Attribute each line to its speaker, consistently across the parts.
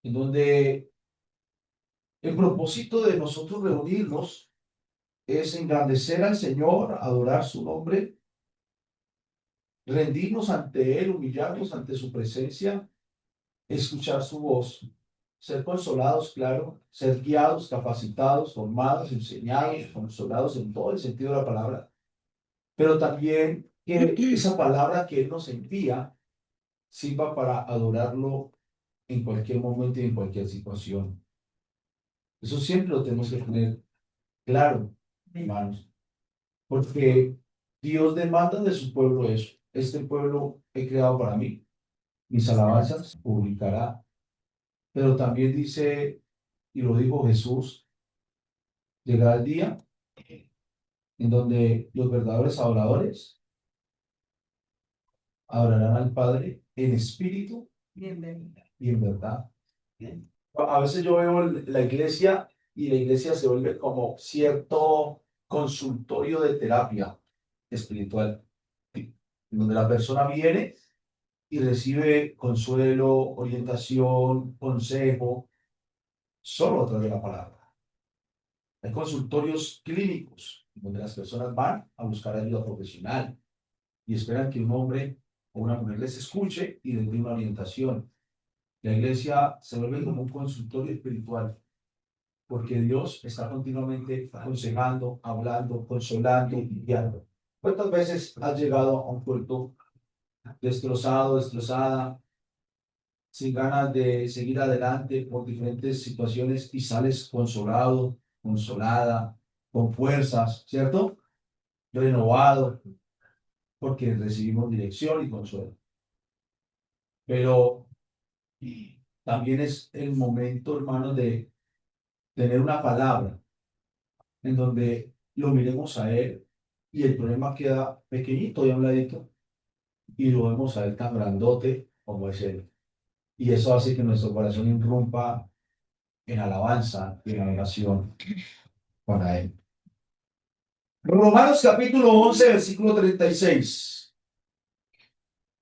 Speaker 1: en donde el propósito de nosotros reunirnos es engrandecer al Señor, adorar su nombre, rendirnos ante Él, humillarnos ante su presencia, escuchar su voz, ser consolados, claro, ser guiados, capacitados, formados, enseñados, consolados en todo el sentido de la palabra, pero también que esa palabra que Él nos envía sirva para adorarlo en cualquier momento y en cualquier situación. Eso siempre lo tenemos que tener claro, hermanos, porque Dios demanda de su pueblo eso. Este pueblo he creado para mí, mis alabanzas publicará, pero también dice, y lo dijo Jesús, llegará el día en donde los verdaderos adoradores adorarán al Padre en espíritu y en verdad. A veces yo veo la iglesia y la iglesia se vuelve como cierto consultorio de terapia espiritual, donde la persona viene y recibe consuelo, orientación, consejo, solo a través de la palabra. Hay consultorios clínicos donde las personas van a buscar ayuda profesional y esperan que un hombre o una mujer les escuche y les dé una orientación. La iglesia se vuelve como un consultorio espiritual porque Dios está continuamente aconsejando, hablando, consolando y guiando. ¿Cuántas veces has llegado a un puerto destrozado, destrozada, sin ganas de seguir adelante por diferentes situaciones y sales consolado, consolada, con fuerzas, ¿cierto? Renovado, porque recibimos dirección y consuelo. Pero también es el momento, hermano, de tener una palabra en donde lo miremos a Él y el problema queda pequeñito y a un ladito y lo vemos a Él tan grandote como es Él. Y eso hace que nuestro corazón irrumpa en alabanza y en adoración para Él. Romanos capítulo 11 versículo 36.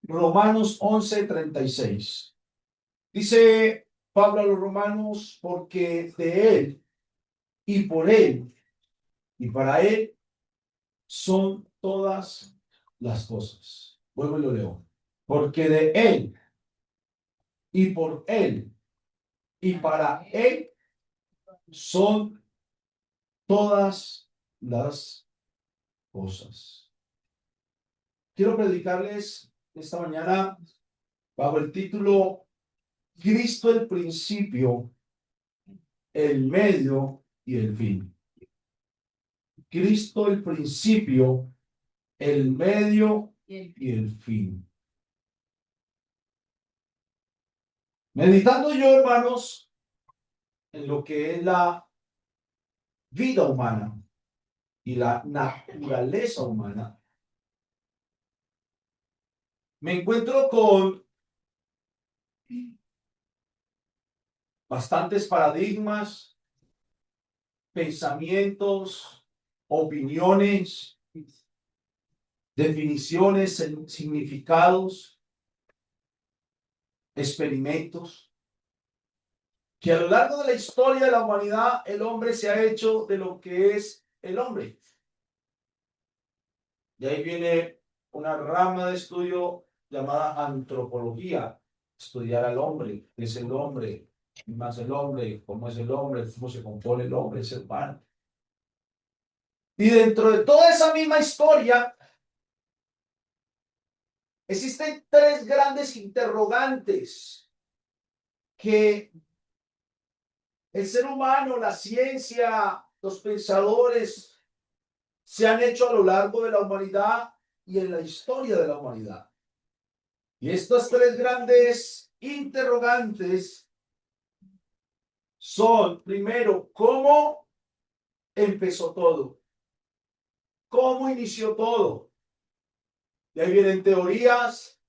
Speaker 1: Romanos 11 36. Dice Pablo a los romanos, porque de Él y por Él y para Él son todas las cosas. Vuelvo y lo leo. Porque de Él y por Él y para Él son todas las cosas. Quiero predicarles esta mañana bajo el título Cristo el principio, el medio y el fin. Cristo el principio, el medio y el fin. Meditando yo, hermanos, en lo que es la vida humana y la naturaleza humana, me encuentro con bastantes paradigmas, pensamientos, opiniones, definiciones, significados, experimentos, que a lo largo de la historia de la humanidad el hombre se ha hecho de lo que es el hombre. De ahí viene una rama de estudio llamada antropología, estudiar al hombre, qué es el hombre, más el hombre, cómo es el hombre, cómo se compone el hombre, el ser humano. Y dentro de toda esa misma historia, existen tres grandes interrogantes que el ser humano, la ciencia, los pensadores se han hecho a lo largo de la humanidad y en la historia de la humanidad. Y estas tres grandes interrogantes son, primero, ¿cómo empezó todo? ¿Cómo inició todo? Y ahí vienen teorías,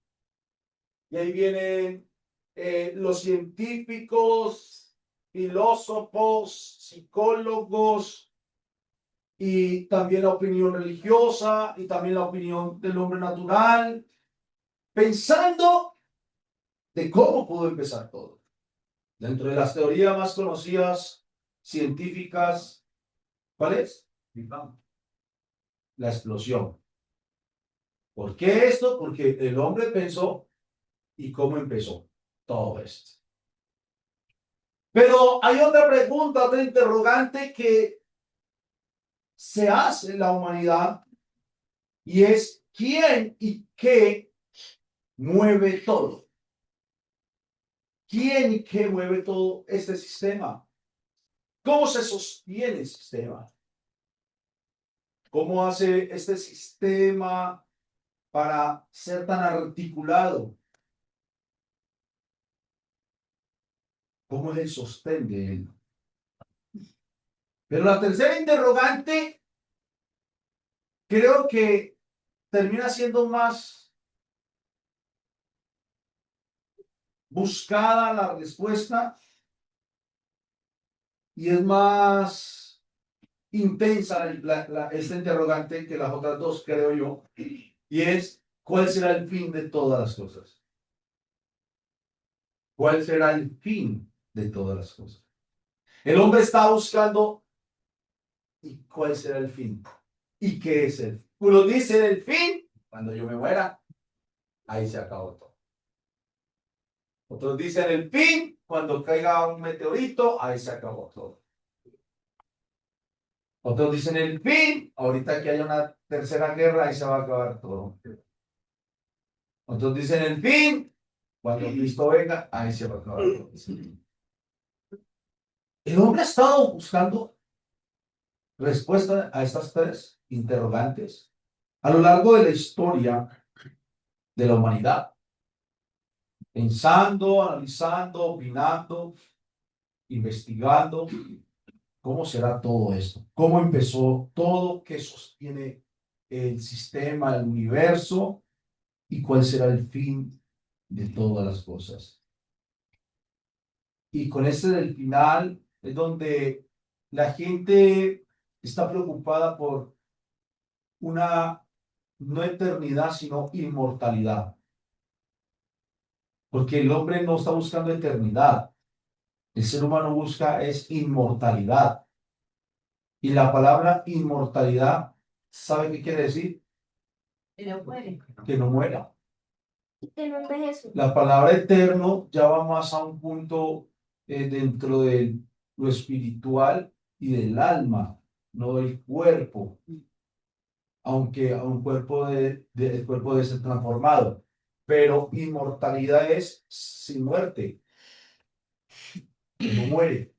Speaker 1: y ahí vienen los científicos, filósofos, psicólogos, y también la opinión religiosa, y también la opinión del hombre natural, pensando de cómo pudo empezar todo. Dentro de las teorías más conocidas, científicas, ¿cuál es? Big Bang. La explosión. ¿Por qué esto? Porque el hombre pensó y cómo empezó todo esto. Pero hay otra pregunta, otra interrogante que se hace en la humanidad y es ¿quién y qué mueve todo? ¿Quién y qué mueve todo este sistema? ¿Cómo se sostiene el sistema? ¿Cómo hace este sistema para ser tan articulado? ¿Cómo es el sostén de él? Pero la tercera interrogante creo que termina siendo más buscada la respuesta y es más intensa esta interrogante que las otras dos, creo yo, y es, ¿cuál será el fin de todas las cosas? ¿Cuál será el fin de todas las cosas? El hombre está buscando, ¿y cuál será el fin? ¿Y qué es el fin? Uno dice el fin, cuando yo me muera, ahí se acabó todo. Otros dicen el fin, cuando caiga un meteorito, ahí se acabó todo. Otros dicen el fin, ahorita que haya una tercera guerra, ahí se va a acabar todo. Otros dicen el fin, cuando Cristo venga, ahí se va a acabar todo. El hombre ha estado buscando respuesta a estas tres interrogantes a lo largo de la historia de la humanidad, pensando, analizando, opinando, investigando cómo será todo esto, cómo empezó todo, qué sostiene el sistema, el universo y cuál será el fin de todas las cosas. Y con este del final es donde la gente está preocupada por una no eternidad, sino inmortalidad. Porque el hombre no está buscando eternidad. El ser humano busca es inmortalidad. Y la palabra inmortalidad, ¿sabe qué quiere decir?
Speaker 2: Que no muere.
Speaker 1: Que no muera.
Speaker 2: Que no envejece.
Speaker 1: La palabra eterno ya va más a un punto dentro de lo espiritual y del alma, no del cuerpo. Aunque a un cuerpo el cuerpo debe ser transformado. Pero inmortalidad es sin muerte, que no muere.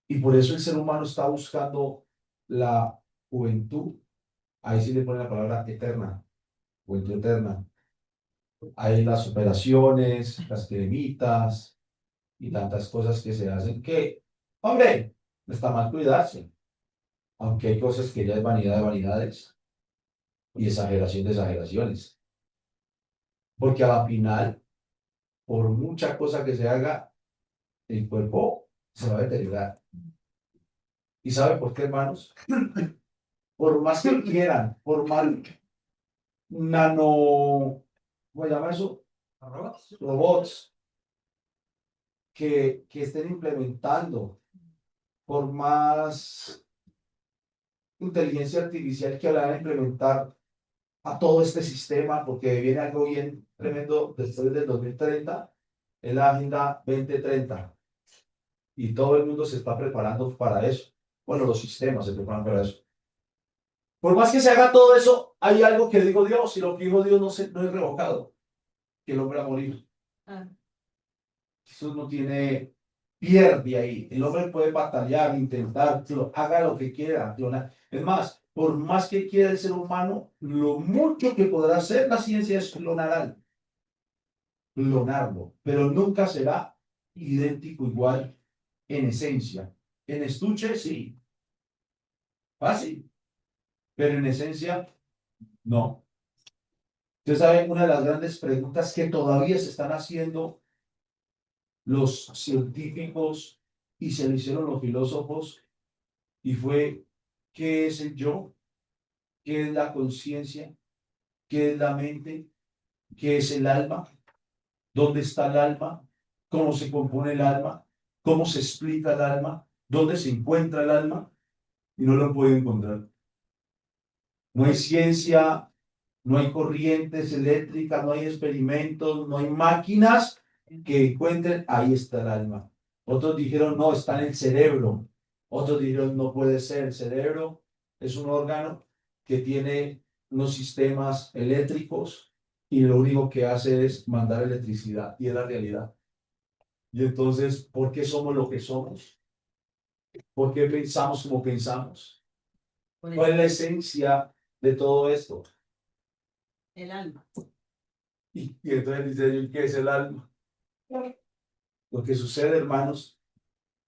Speaker 1: Y por eso el ser humano está buscando la juventud. Ahí sí le pone la palabra eterna, juventud eterna. Hay las operaciones, las cremitas y tantas cosas que se hacen que, hombre, no está mal cuidarse. Aunque hay cosas que ya es vanidad de vanidades y exageración de exageraciones. Porque a la final, por mucha cosa que se haga, el cuerpo se va a deteriorar. ¿Y sabe por qué, hermanos? Por más que quieran, por más ¿cómo se llama eso? Robots que estén implementando, por más inteligencia artificial que van a implementar a todo este sistema, porque viene algo bien tremendo después del 2030, es la Agenda 2030. Y todo el mundo se está preparando para eso. Bueno, los sistemas se preparan para eso. Por más que se haga todo eso, hay algo que dijo Dios, y lo que dijo Dios no es revocado, que el hombre va a morir.
Speaker 2: Ah.
Speaker 1: Eso no tiene pierde ahí. El hombre puede batallar, intentar, haga lo que quiera. Es más, por más que quiera el ser humano, lo mucho que podrá hacer la ciencia es clonarlo, pero nunca será idéntico igual en esencia. En estuche, sí, fácil, pero en esencia, no. Ustedes saben, una de las grandes preguntas que todavía se están haciendo los científicos y se lo hicieron los filósofos, y fue, ¿qué es el yo? ¿Qué es la conciencia? ¿Qué es la mente? ¿Qué es el alma? ¿Dónde está el alma? ¿Cómo se compone el alma? cómo se explica el alma, dónde se encuentra el alma, y no lo puede encontrar. No hay ciencia, no hay corrientes eléctricas, no hay experimentos, no hay máquinas que encuentren, ahí está el alma. Otros dijeron, no, está en el cerebro. Otros dijeron, no puede ser, el cerebro es un órgano que tiene unos sistemas eléctricos y lo único que hace es mandar electricidad, y es la realidad. Y entonces, ¿por qué somos lo que somos? ¿Por qué pensamos como pensamos? ¿Cuál es la esencia de todo esto?
Speaker 2: El alma.
Speaker 1: Y entonces dice, ¿qué es el alma? Lo que sucede, hermanos,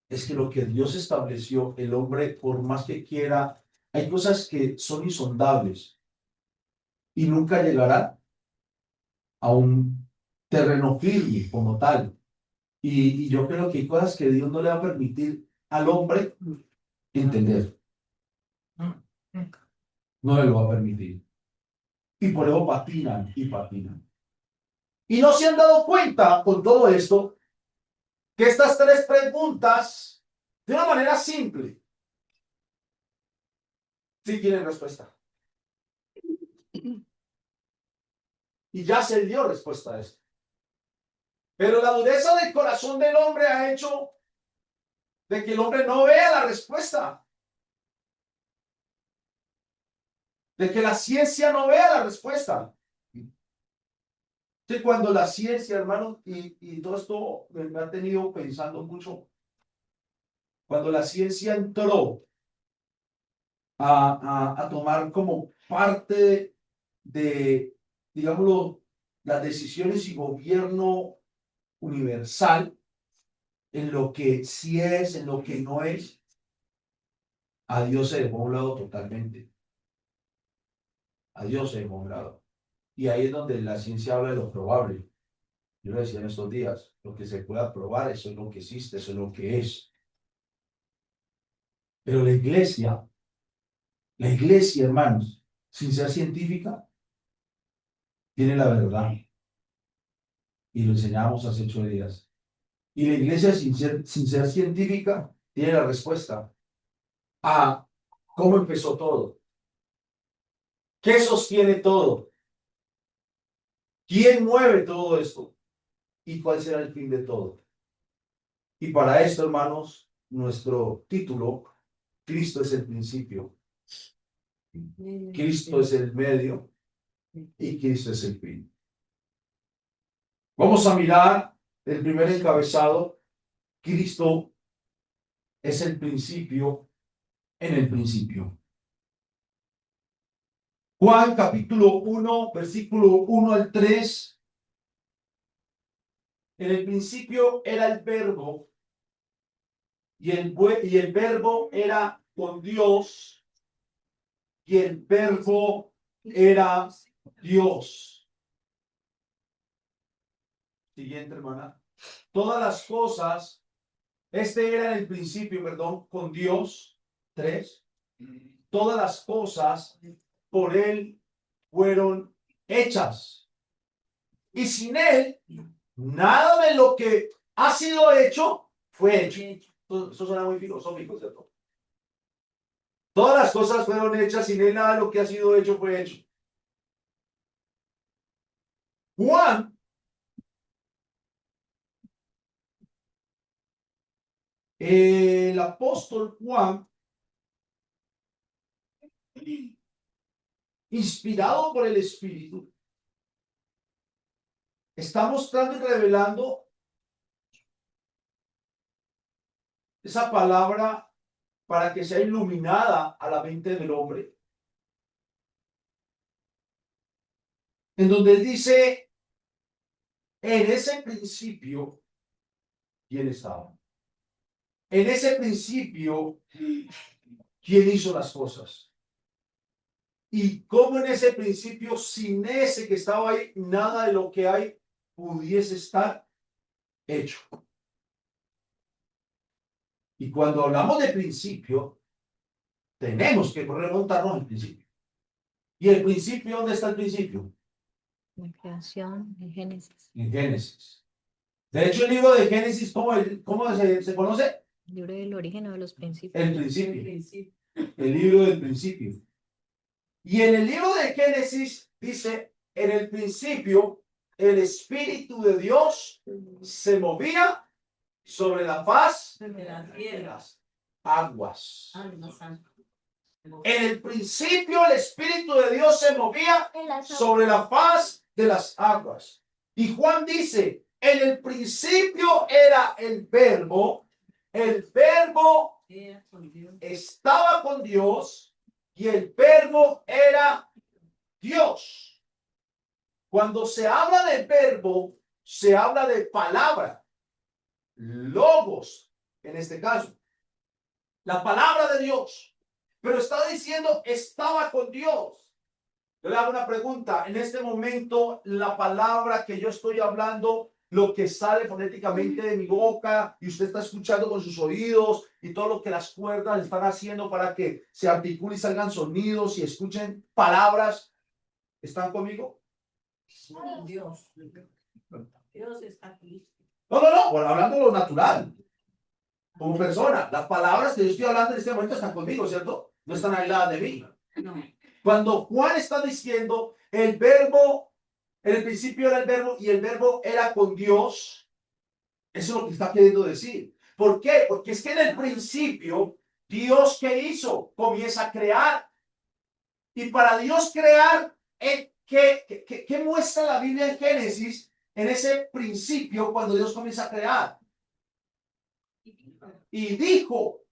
Speaker 1: es que lo que Dios estableció, el hombre, por más que quiera, hay cosas que son insondables y nunca llegarán a un terreno firme como tal. Y yo creo que hay cosas que Dios no le va a permitir al hombre entender. No le lo va a permitir. Y por eso patinan y patinan. Y no se han dado cuenta con todo esto que estas tres preguntas, de una manera simple, sí tienen respuesta. Y ya se dio respuesta a esto. Pero la dureza del corazón del hombre ha hecho de que el hombre no vea la respuesta. De que la ciencia no vea la respuesta. Sí, cuando la ciencia, hermano, y todo esto me ha tenido pensando mucho, cuando la ciencia entró a tomar como parte de, digámoslo, las decisiones y gobierno universal, en lo que sí es, en lo que no es, a Dios se dejó a un lado totalmente. A Dios se dejó a un lado. Y ahí es donde la ciencia habla de lo probable. Yo lo decía en estos días, lo que se pueda probar, eso es lo que existe, eso es lo que es. Pero la iglesia, hermanos, sin ser científica, tiene la verdad. Y lo enseñamos hace 8 días. Y la iglesia, sin ser científica, tiene la respuesta a cómo empezó todo. ¿Qué sostiene todo? ¿Quién mueve todo esto? ¿Y cuál será el fin de todo? Y para esto, hermanos, nuestro título, Cristo es el principio, Cristo es el medio y Cristo es el fin. Vamos a mirar el primer encabezado. Cristo es el principio en el principio. Juan capítulo 1, versículo 1 al 3. En el principio era el verbo y el verbo era con Dios y el verbo era Dios. Siguiente, hermana. Todas las cosas, este era en el principio, perdón, con Dios. 3. Todas las cosas por Él fueron hechas. Y sin Él, nada de lo que ha sido hecho fue hecho. Eso suena muy filosófico, ¿cierto? Todas las cosas fueron hechas, sin Él nada de lo que ha sido hecho fue hecho. Juan el apóstol Juan, inspirado por el Espíritu, está mostrando y revelando esa palabra para que sea iluminada a la mente del hombre. En donde dice, en ese principio, ¿quién estaba? En ese principio, ¿quién hizo las cosas? Y cómo en ese principio, sin ese que estaba ahí, nada de lo que hay pudiese estar hecho. Y cuando hablamos de principio, tenemos que remontarnos al principio. ¿Y el principio? ¿Dónde está el principio?
Speaker 2: La creación, en Génesis.
Speaker 1: En Génesis. De hecho, el libro de Génesis, ¿cómo se conoce?
Speaker 3: El libro del origen o de los principios.
Speaker 1: El principio. El libro del principio. Y en el libro de Génesis dice, en el principio, el Espíritu de Dios se movía sobre la faz
Speaker 2: De la
Speaker 1: de
Speaker 2: tierra.
Speaker 1: las aguas.
Speaker 2: Alma santa.
Speaker 1: En el principio, el Espíritu de Dios se movía sobre la faz de las aguas. Y Juan dice, en el principio era el verbo
Speaker 2: Era con Dios.
Speaker 1: estaba con Dios y el verbo era Dios. Cuando se habla de verbo, se habla de palabra, logos, en este caso, la palabra de Dios. Pero está diciendo, estaba con Dios. Yo le hago una pregunta. En este momento, la palabra que yo estoy hablando, lo que sale fonéticamente de mi boca y usted está escuchando con sus oídos y todo lo que las cuerdas están haciendo para que se articule y salgan sonidos y escuchen palabras, ¿están conmigo?
Speaker 2: Dios. Dios está aquí.
Speaker 1: No. Bueno, hablando de lo natural, como persona. Las palabras que yo estoy hablando en este momento están conmigo, ¿cierto? No están aisladas de mí.
Speaker 2: No.
Speaker 1: Cuando Juan está diciendo el verbo, en el principio era el verbo y el verbo era con Dios, eso es lo que está queriendo decir. ¿Por qué? Porque es que en el principio, Dios, ¿qué hizo? Comienza a crear. Y para Dios crear, ¿qué muestra la Biblia en Génesis en ese principio cuando Dios comienza a crear? Y dijo,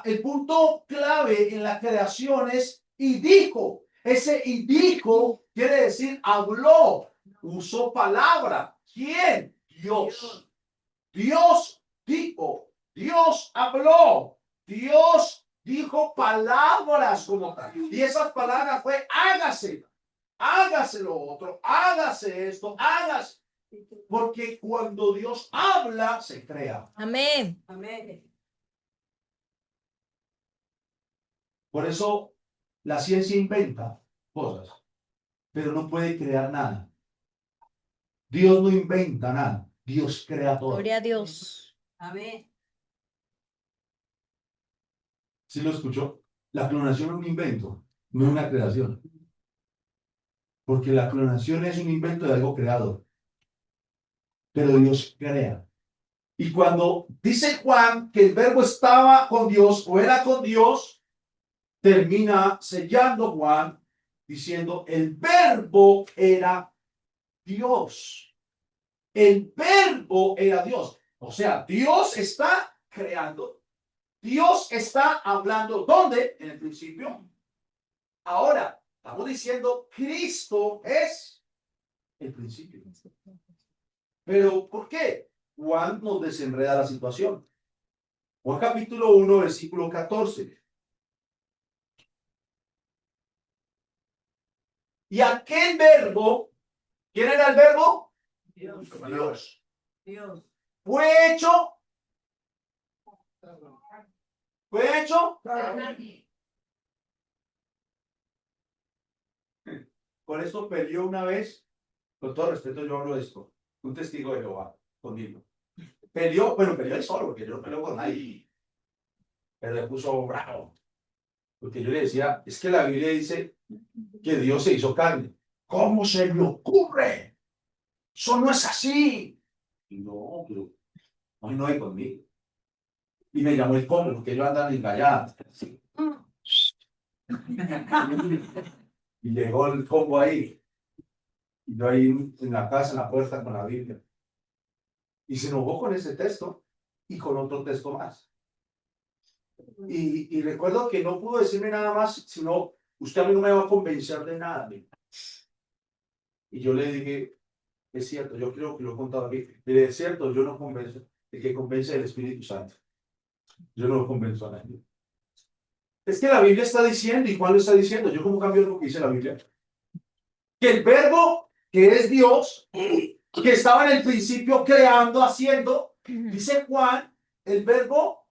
Speaker 1: el punto clave en la creación es y dijo. Ese y dijo quiere decir habló, usó palabra. ¿Quién? Dios. Dios dijo, Dios habló, Dios dijo palabras como tal. Y esas palabras fue hágase lo otro, hágase esto, hágase. Porque cuando Dios habla, se crea.
Speaker 3: Amén.
Speaker 2: Amén.
Speaker 1: Por eso la ciencia inventa cosas, pero no puede crear nada. Dios no inventa nada, Dios crea todo.
Speaker 3: Gloria a Dios.
Speaker 2: Amén.
Speaker 1: ¿Sí lo escuchó? La clonación es un invento, no es una creación. Porque la clonación es un invento de algo creado. Pero Dios crea. Y cuando dice Juan que el verbo estaba con Dios o era con Dios, termina sellando Juan diciendo el verbo era Dios. El verbo era Dios. O sea, Dios está creando. Dios está hablando. ¿Dónde? En el principio. Ahora, estamos diciendo Cristo es el principio. Pero, ¿por qué? Juan nos desenreda la situación. Juan capítulo 1, versículo 14. Y aquel verbo, ¿quién era el verbo?
Speaker 2: Dios.
Speaker 1: Dios.
Speaker 2: Dios.
Speaker 1: Fue hecho. Por eso peleó una vez, con todo respeto yo hablo de esto, un testigo de Jehová conmigo. Peleó él solo, porque yo no peleo con nadie. Pero le puso bravo. Porque yo le decía, es que la Biblia dice que Dios se hizo carne. ¿Cómo se le ocurre? Eso no es así. Y no, pero hoy no hay conmigo. Y me llamó el combo, porque ellos andan engañados. Y llegó el combo ahí. Y yo ahí en la casa, en la puerta con la Biblia. Y se enojó con ese texto y con otro texto más. Y recuerdo que no pudo decirme nada más, sino, usted a mí no me va a convencer de nada. Y yo le dije, es cierto, yo creo que lo he contado aquí. Mire, es cierto, yo no convenzo. El que convence es el Espíritu Santo. Yo no lo convenzo a nadie. Es que la Biblia está diciendo, ¿y Juan lo está diciendo? Yo como cambio lo que dice la Biblia. Que el verbo, que es Dios, que estaba en el principio creando, haciendo, dice Juan, el verbo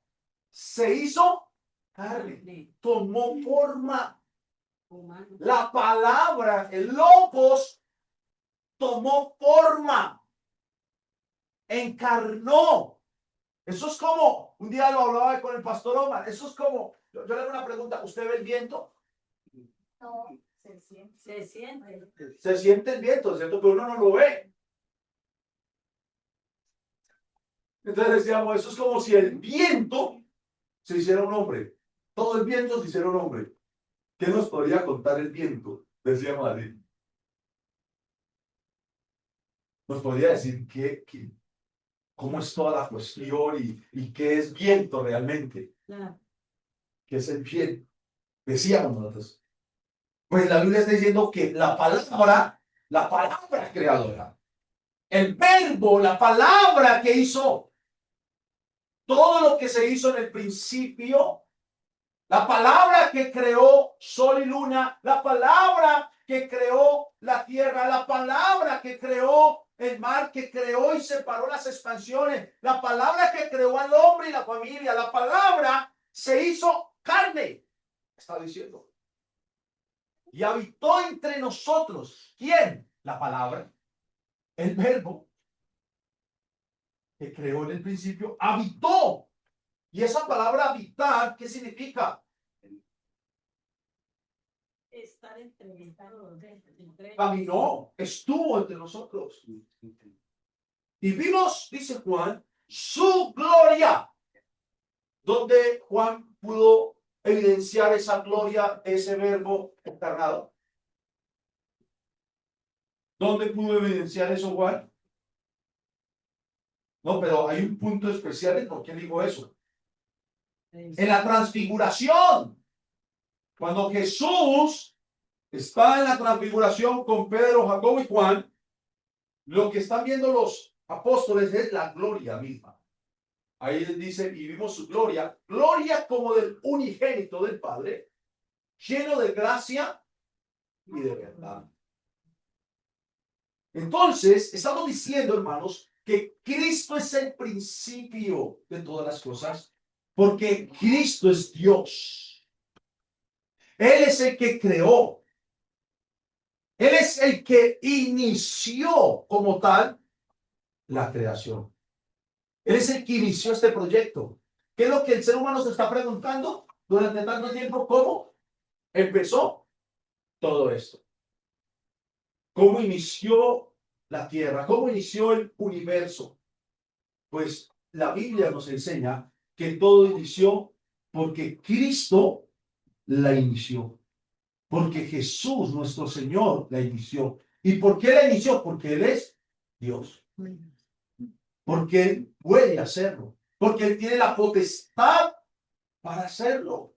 Speaker 1: se hizo carne, tomó forma.
Speaker 2: Humano.
Speaker 1: La palabra, el logos, tomó forma. encarnó. Eso es como, un día lo hablaba con el pastor Omar, eso es como, yo le hago una pregunta, ¿usted ve el viento?
Speaker 2: No, se siente. Se siente.
Speaker 1: Se siente el viento, ¿cierto? Pero uno no lo ve. Entonces decíamos, eso es como si el viento se hiciera un hombre. Todo el viento se hiciera un hombre. ¿Qué nos podría contar el viento? Decía Madrid. Nos podría decir cómo es toda la cuestión y qué es viento realmente.
Speaker 2: Claro.
Speaker 1: ¿Qué es el viento? Decíamos nosotros. Pues la Biblia está diciendo que la palabra creadora, el verbo, la palabra que hizo todo lo que se hizo en el principio, la palabra que creó sol y luna, la palabra que creó la tierra, la palabra que creó el mar, que creó y separó las expansiones, la palabra que creó al hombre y la familia, la palabra se hizo carne, está diciendo. Y habitó entre nosotros. ¿Quién? La palabra, el verbo que creó en el principio, habitó. Y esa palabra habitar, ¿qué significa?
Speaker 2: Estar entre.
Speaker 1: Caminó, estuvo entre nosotros. Y vimos, dice Juan, su gloria. Donde Juan pudo evidenciar esa gloria, ese verbo encarnado. ¿Dónde pudo evidenciar eso, Juan? No, pero hay un punto especial en por qué digo eso. En la transfiguración. Cuando Jesús está en la transfiguración con Pedro, Jacobo y Juan, lo que están viendo los apóstoles es la gloria misma. Ahí dice, y vimos su gloria, gloria como del unigénito del Padre, lleno de gracia y de verdad. Entonces, estamos diciendo, hermanos, que Cristo es el principio de todas las cosas, porque Cristo es Dios. Él es el que creó. Él es el que inició como tal la creación. Él es el que inició este proyecto. ¿Qué es lo que el ser humano se está preguntando durante tanto tiempo? ¿Cómo empezó todo esto? ¿Cómo inició la tierra? ¿Cómo inició el universo? Pues la Biblia nos enseña que todo inició porque Cristo la inició. Porque Jesús, nuestro Señor, la inició. ¿Y por qué la inició? Porque Él es Dios. Porque Él puede hacerlo. Porque Él tiene la potestad para hacerlo.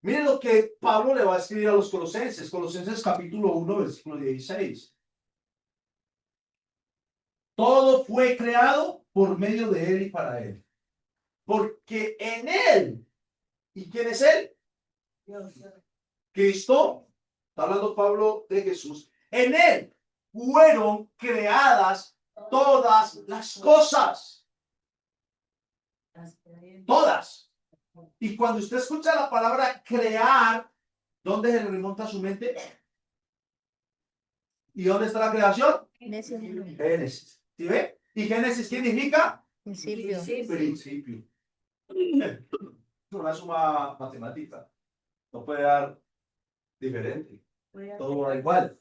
Speaker 1: Miren lo que Pablo le va a escribir a los Colosenses. Colosenses capítulo 1, versículo 16. Todo fue creado por medio de Él y para Él. Porque en Él, ¿y quién es Él?
Speaker 2: Dios.
Speaker 1: Cristo, está hablando Pablo de Jesús. En Él fueron creadas todas las cosas. Todas. Y cuando usted escucha la palabra crear, ¿dónde se le remonta a su mente? ¿Y dónde está la creación? Génesis. ¿Sí ve? ¿Y Génesis qué significa?
Speaker 3: Principio.
Speaker 1: Principio. Es una suma matemática. No puede dar diferente. Todo va igual.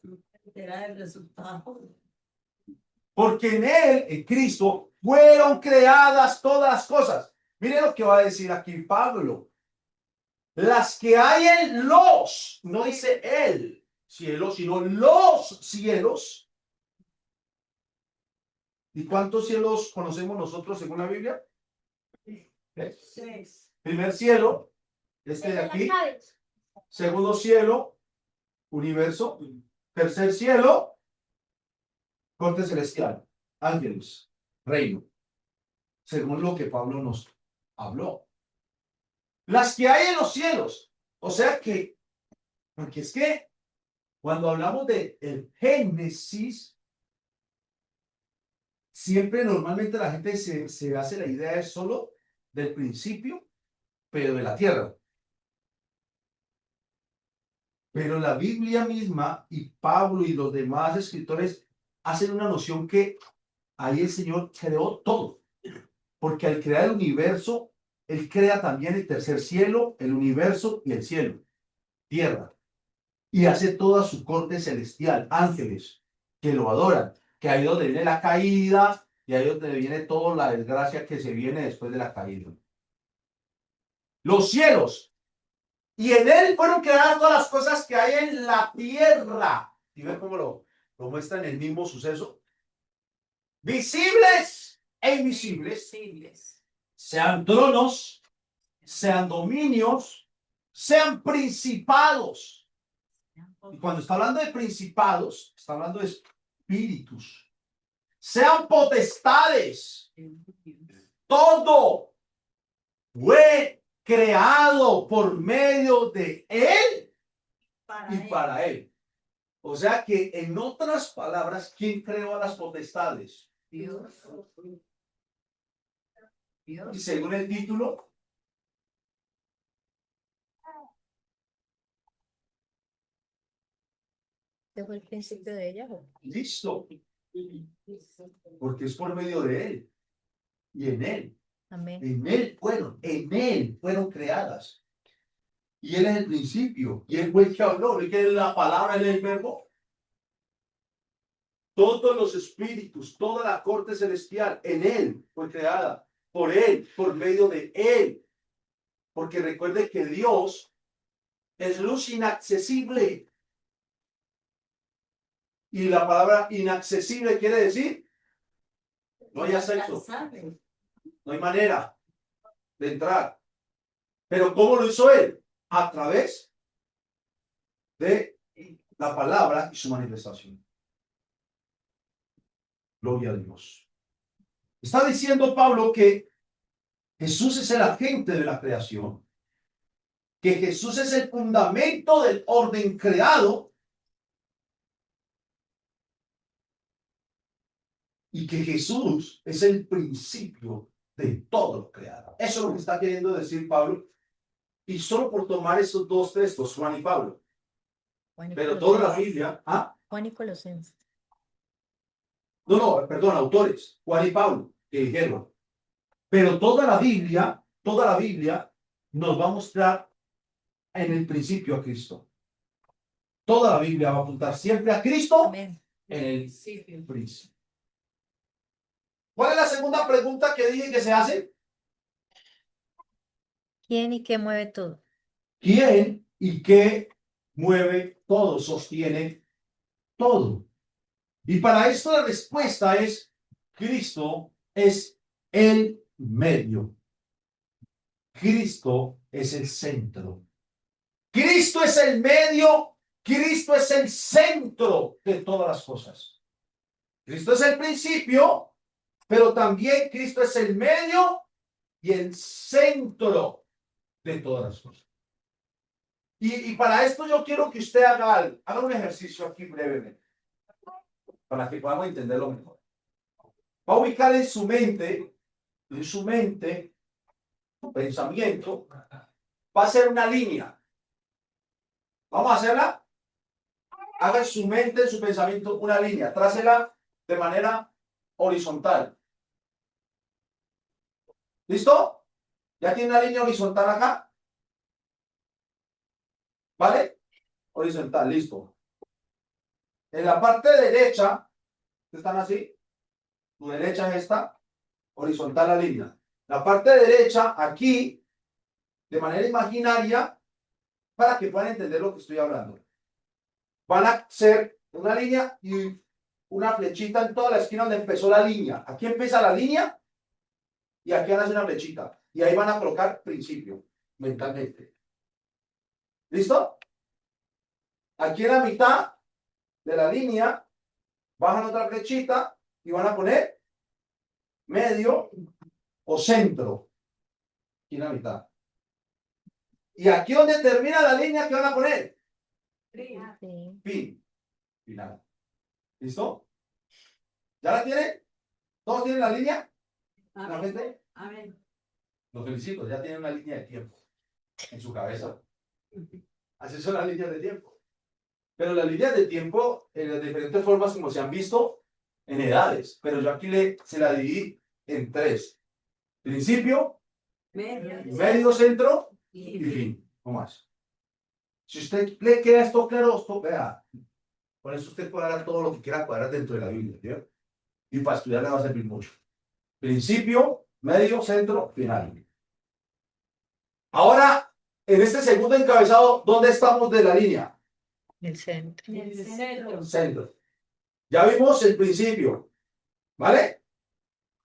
Speaker 2: Será el resultado.
Speaker 1: Porque en Él, en Cristo, fueron creadas todas las cosas. Mire lo que va a decir aquí Pablo. Las que hay en los, no dice el cielo, sino los cielos. ¿Y cuántos cielos conocemos nosotros según la Biblia?
Speaker 2: Seis.
Speaker 1: Primer cielo, este de aquí. Segundo cielo, universo. Tercer cielo, corte celestial, ángeles, reino. Según lo que Pablo nos habló. Las que hay en los cielos. O sea que, porque es que cuando hablamos de el Génesis, siempre normalmente la gente se hace la idea es solo del principio, pero de la tierra. Pero la Biblia misma y Pablo y los demás escritores hacen una noción que ahí el Señor creó todo. Porque al crear el universo, Él crea también el tercer cielo, el universo y el cielo, tierra. Y hace toda su corte celestial, ángeles que lo adoran, que ahí es donde viene la caída y ahí es donde viene toda la desgracia que se viene después de la caída. Los cielos. Y en Él fueron creadas todas las cosas que hay en la tierra. ¿Y ven cómo lo muestra en el mismo suceso? Visibles e invisibles. Sean tronos, sean dominios, sean principados. Y cuando está hablando de principados, está hablando de espíritus. Sean potestades. Todo fue creado por medio de Él y para Él. O sea que, en otras palabras, ¿quién creó a las potestades?
Speaker 2: Dios.
Speaker 1: Y según el título,
Speaker 3: ¿Ese fue el principio de ella?
Speaker 1: listo, porque es por medio de Él y
Speaker 3: Amén.
Speaker 1: en Él fueron creadas. Y Él es el principio, y Él fue el que habló, y que es la palabra, Él es el verbo. Todos los espíritus, toda la corte celestial, en Él fue creada, por Él, por medio de Él. Porque recuerde que Dios es luz inaccesible. Y la palabra inaccesible quiere decir, no hay acceso, no hay manera de entrar. Pero ¿cómo lo hizo Él? A través de la palabra y su manifestación. Gloria a Dios. Está diciendo Pablo que Jesús es el agente de la creación, que Jesús es el fundamento del orden creado y que Jesús es el principio de todo lo creado. Eso es lo que está queriendo decir Pablo. Y solo por tomar esos dos textos, Juan y Pablo. Pero toda la Biblia,
Speaker 3: Juan y Colosenses.
Speaker 1: no, perdón, autores, Juan y Pablo, que dijeron. Pero toda la Biblia nos va a mostrar en el principio a Cristo. Toda la Biblia va a apuntar siempre a Cristo.
Speaker 3: Amén.
Speaker 1: En el principio. ¿Cuál es la segunda pregunta que dije que se hace?
Speaker 3: ¿Quién y qué mueve todo?
Speaker 1: ¿Quién y qué mueve todo, sostiene todo? Y para esto la respuesta es: Cristo es el medio. Cristo es el centro. Cristo es el medio. Cristo es el centro de todas las cosas. Cristo es el principio, pero también Cristo es el medio y el centro de todas las cosas. Y para esto yo quiero que usted haga un ejercicio aquí brevemente, para que podamos entenderlo mejor. Va a ubicar en su mente, su pensamiento, va a ser una línea. Vamos a hacerla. Haga en su mente, en su pensamiento, una línea. Trácela de manera horizontal. ¿Listo? ¿Ya tiene una línea horizontal acá? ¿Vale? Horizontal, listo. En la parte derecha, ¿están así? Tu derecha es esta, horizontal la línea. La parte derecha, aquí, de manera imaginaria, para que puedan entender lo que estoy hablando. Van a ser una línea y una flechita en toda la esquina donde empezó la línea. Aquí empieza la línea y aquí van a hacer una flechita. Y ahí van a colocar principio, mentalmente. ¿Listo? Aquí en la mitad de la línea, bajan otra flechita y van a poner medio o centro. Aquí en la mitad. Y aquí donde termina la línea, ¿qué van a poner?
Speaker 3: Sí.
Speaker 1: Fin. Final. ¿Listo? ¿Ya la tienen? ¿Todos tienen la línea? ¿La gente? Los felicito, ya tienen una línea de tiempo en su cabeza. Así son las líneas de tiempo. Pero las líneas de tiempo, en las diferentes formas como se han visto, en edades, pero yo aquí se la dividí en tres. Principio, medio, centro y fin. No más. Si usted le queda esto claro, esto vea. Por eso usted cuadra todo lo que quiera cuadrar dentro de la Biblia, ¿sí? Y para estudiar le va a servir mucho. Principio, medio, centro, final. Ahora, en este segundo encabezado, ¿dónde estamos de la línea?
Speaker 3: El centro.
Speaker 1: Centro. Ya vimos el principio, ¿vale?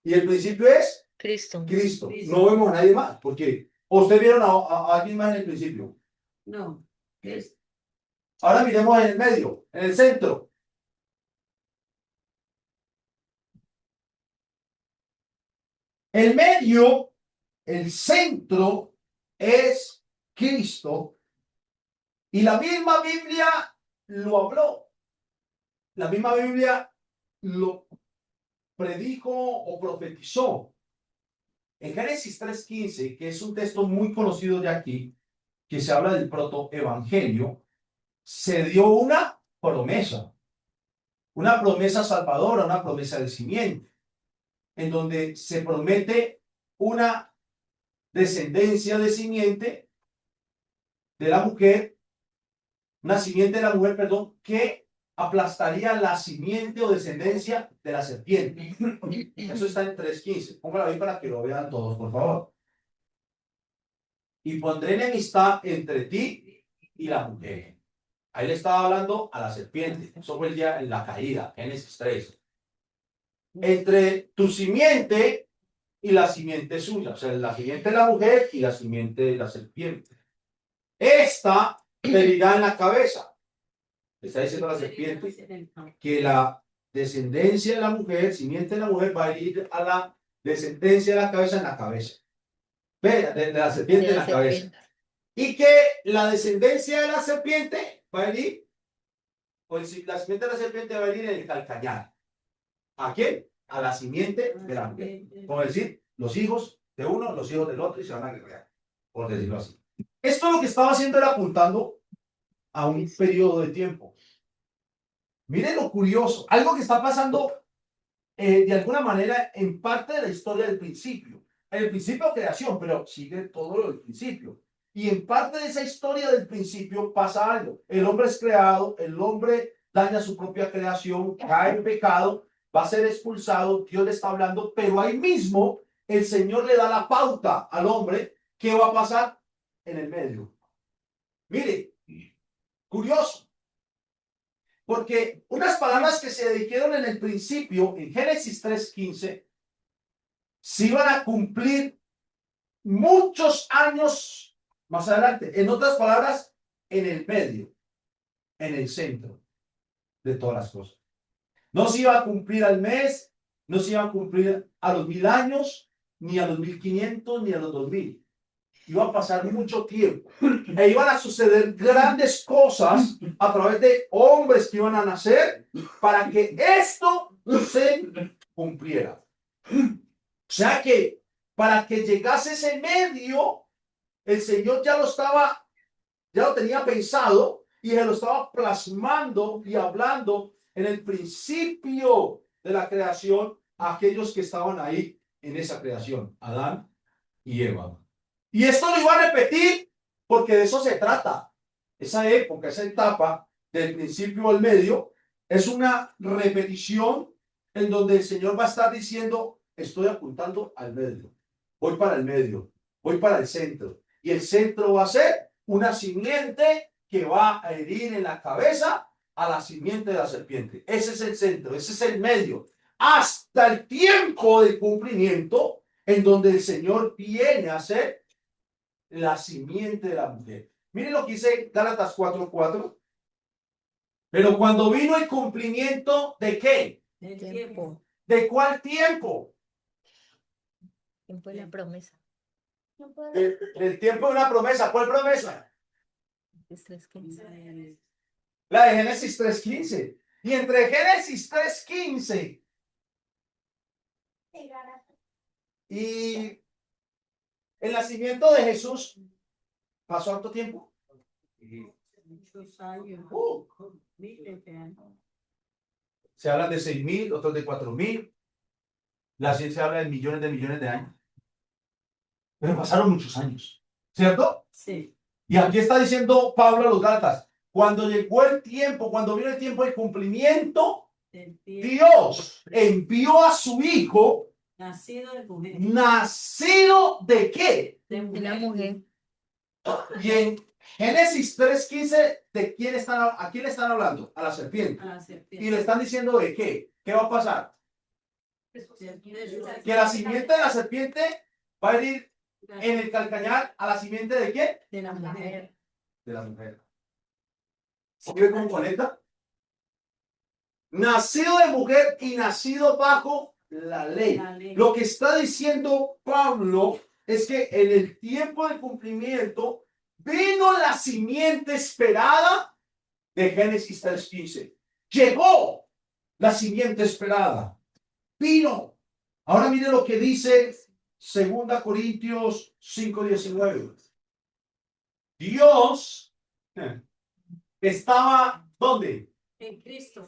Speaker 1: Y el principio es
Speaker 3: Cristo.
Speaker 1: Cristo. No vemos a nadie más, porque ¿ustedes vieron a alguien más en el principio?
Speaker 2: No.
Speaker 1: Ahora miremos en el medio, en el centro. El medio, el centro es Cristo y la misma Biblia lo habló. La misma Biblia lo predijo o profetizó. En Génesis 3:15, que es un texto muy conocido de aquí, que se habla del protoevangelio, se dio una promesa salvadora, una promesa del simiente, en donde se promete una descendencia de simiente de la mujer, una simiente de la mujer, perdón, que aplastaría la simiente o descendencia de la serpiente. Eso está en 3:15. Póngalo ahí para que lo vean todos, por favor. Y pondré enemistad entre ti y la mujer. Ahí le estaba hablando a la serpiente. Eso fue el día en la caída, Génesis 3. Entre tu simiente y la simiente suya. O sea, la simiente de la mujer y la simiente de la serpiente. Esta te herirá en la cabeza. Le está diciendo a la serpiente que la descendencia de la mujer, simiente de la mujer, va a ir a la descendencia de la cabeza en la cabeza. Ve, de la serpiente en la cabeza. Y que la descendencia de la serpiente va a ir, pues la simiente de la serpiente va a ir en el calcañar. ¿A quién? A la simiente de la mujer. Como decir, los hijos de uno, los hijos del otro, y se van a guerrear, por decirlo así. Esto lo que estaba haciendo era apuntando a un periodo de tiempo. Miren lo curioso, algo que está pasando de alguna manera en parte de la historia del principio. En el principio de creación, pero sigue todo lo del principio. Y en parte de esa historia del principio pasa algo. El hombre es creado, el hombre daña su propia creación, cae en pecado, va a ser expulsado, Dios le está hablando, pero ahí mismo el Señor le da la pauta al hombre qué va a pasar en el medio. Mire, curioso. Porque unas palabras que se dijeron en el principio, en Génesis 3:15, se iban a cumplir muchos años más adelante. En otras palabras, en el medio, en el centro de todas las cosas. No se iba a cumplir al mes, no se iba a cumplir a los 1000 años, ni a los 1500, ni a los 2000. Iba a pasar mucho tiempo e iban a suceder grandes cosas a través de hombres que iban a nacer para que esto se cumpliera. O sea que para que llegase ese medio, el Señor ya lo tenía pensado y se lo estaba plasmando y hablando en el principio de la creación a aquellos que estaban ahí en esa creación, Adán y Eva. Y esto lo iba a repetir porque de eso se trata. Esa época, esa etapa del principio al medio, es una repetición en donde el Señor va a estar diciendo, estoy apuntando al medio, voy para el medio, voy para el centro. Y el centro va a ser una simiente que va a herir en la cabeza a la simiente de la serpiente. Ese es el centro, ese es el medio. Hasta el tiempo de cumplimiento en donde el Señor viene a ser la simiente de la mujer. Miren lo que dice Gálatas 4:4. Pero cuando vino el cumplimiento ¿de qué?
Speaker 2: Del tiempo.
Speaker 1: ¿De cuál tiempo?
Speaker 3: Tiempo de la promesa.
Speaker 1: Del tiempo de una promesa. ¿Cuál promesa?
Speaker 3: Es 3:15.
Speaker 1: La de Génesis 3:15. Y entre Génesis 3:15 y el nacimiento de Jesús pasó harto tiempo.
Speaker 2: Muchos años.
Speaker 1: Se hablan de 6.000, otros de 4.000. La ciencia habla de millones de años. Pero pasaron muchos años, ¿cierto?
Speaker 2: Sí.
Speaker 1: Y aquí está diciendo Pablo a los Gálatas, cuando llegó el tiempo, cuando vino el tiempo de cumplimiento, Dios envió a su Hijo,
Speaker 2: Nacido de mujer.
Speaker 1: ¿nacido de qué?
Speaker 2: De
Speaker 3: Una mujer.
Speaker 1: Y en Génesis 3:15, ¿de quién están, a quién le están hablando? A la serpiente.
Speaker 2: A la serpiente.
Speaker 1: Y le están diciendo de qué. ¿Qué va a pasar? Que la simiente de la serpiente va a herir en el calcañar a la simiente de quién?
Speaker 2: De la mujer.
Speaker 1: De la mujer. ¿Sí ve cómo conecta? Nacido de mujer y nacido bajo la ley.
Speaker 2: La ley.
Speaker 1: Lo que está diciendo Pablo es que en el tiempo del cumplimiento vino la simiente esperada de Génesis 3:15. Llegó la simiente esperada. Vino. Ahora mire lo que dice 2 Corintios 5:19. Dios estaba, ¿dónde?
Speaker 2: En Cristo.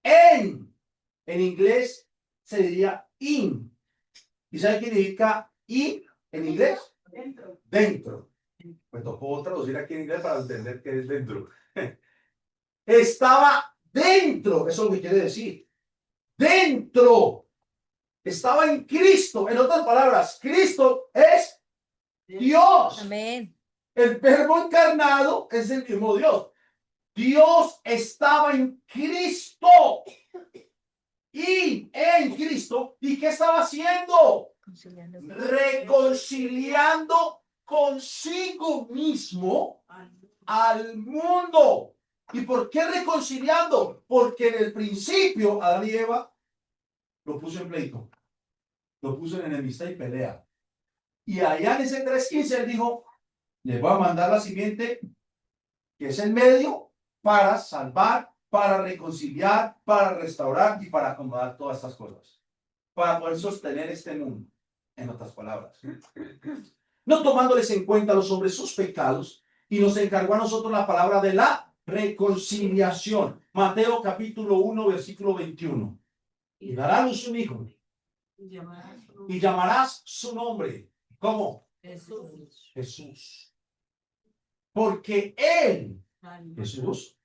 Speaker 1: En inglés se diría in. ¿Y sabe qué significa in en inglés?
Speaker 2: Dentro.
Speaker 1: Dentro. Me tocó traducir aquí en inglés para entender qué es dentro. Estaba dentro, eso es lo que quiere decir. Dentro. Estaba en Cristo. En otras palabras, Cristo es Dios.
Speaker 3: Amén.
Speaker 1: El verbo encarnado es el mismo Dios. Dios estaba en Cristo. Y en Cristo. ¿Y qué estaba haciendo?
Speaker 3: Conciliando.
Speaker 1: Reconciliando consigo mismo al mundo. ¿Y por qué reconciliando? Porque en el principio Adán y Eva lo puso en pleito, lo puso en enemistad y pelea. Y allá en ese 3:15 él dijo, les voy a mandar la simiente, que es el medio para salvar, para reconciliar, para restaurar y para acomodar todas estas cosas, para poder sostener este mundo, en otras palabras. No tomándoles en cuenta a los hombres sus pecados, y nos encargó a nosotros la palabra de la reconciliación. Mateo capítulo 1, versículo 21. Y dará a luz un hijo, y llamarás su nombre. ¿Cómo?
Speaker 2: Jesús.
Speaker 1: Jesús. Porque él, Jesús,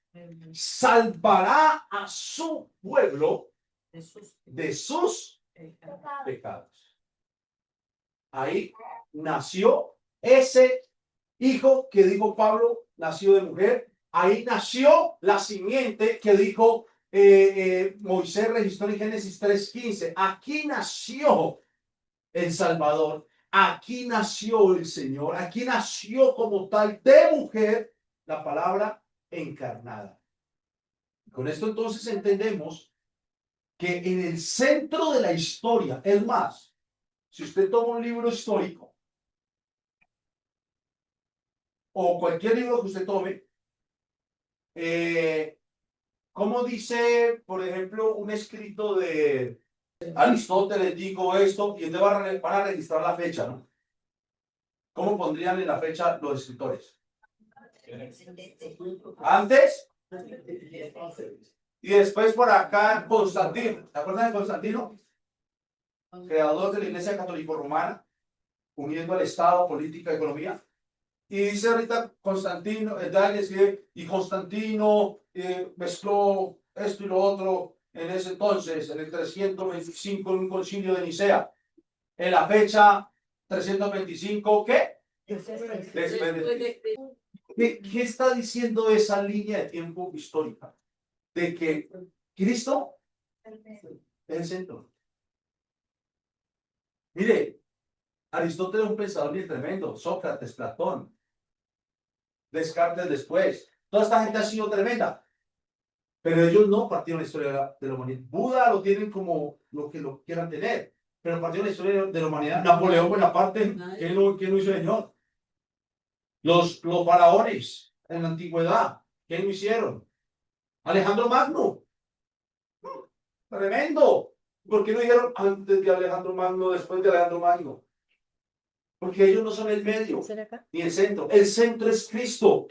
Speaker 1: salvará a su pueblo de sus pecados. Ahí nació ese hijo que dijo Pablo, nació de mujer. Ahí nació la simiente que dijo Moisés, registró en Génesis 3:15. Aquí nació el Salvador. Aquí nació el Señor. Aquí nació como tal de mujer la palabra encarnada. Con esto entonces entendemos que en el centro de la historia, es más, si usted toma un libro histórico o cualquier libro que usted tome, como dice, por ejemplo, un escrito de Aristóteles, dijo esto, y entonces van a registrar la fecha, ¿no? ¿Cómo pondrían en la fecha los escritores? Antes y después por acá Constantino. ¿Se acuerdan de Constantino? Creador de la Iglesia Católica Romana, uniendo al Estado, política, economía. Y dice ahorita Constantino, y Constantino mezcló esto y lo otro en ese entonces, en el 325, en un concilio de Nicea. En la fecha 325, ¿qué? ¿Qué está diciendo esa línea de tiempo histórica? De que Cristo es el centro. Mire, Aristóteles es un pensador bien tremendo, Sócrates, Platón, Descartes después. Toda esta gente ha sido tremenda, pero ellos no partieron la historia de la humanidad. Buda lo tienen como lo que lo quieran tener, pero partieron la historia de la humanidad. Napoleón, buena parte, ¿quién lo hizo señor? Los faraones en la antigüedad, ¿quién lo hicieron? Alejandro Magno. Tremendo. ¿Por qué no dijeron antes de Alejandro Magno, después de Alejandro Magno? Porque ellos no son el medio, ni el centro. El centro es Cristo.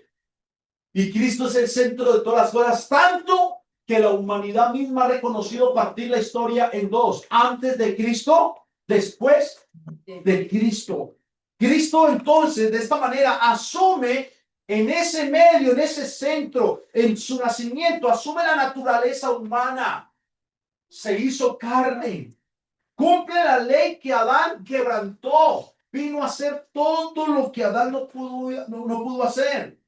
Speaker 1: Y Cristo es el centro de todas las cosas, tanto que la humanidad misma ha reconocido partir la historia en dos: antes de Cristo, después de Cristo. Cristo entonces de esta manera asume en ese medio, en ese centro, en su nacimiento, asume la naturaleza humana, se hizo carne, cumple la ley que Adán quebrantó, vino a hacer todo lo que Adán no pudo hacer.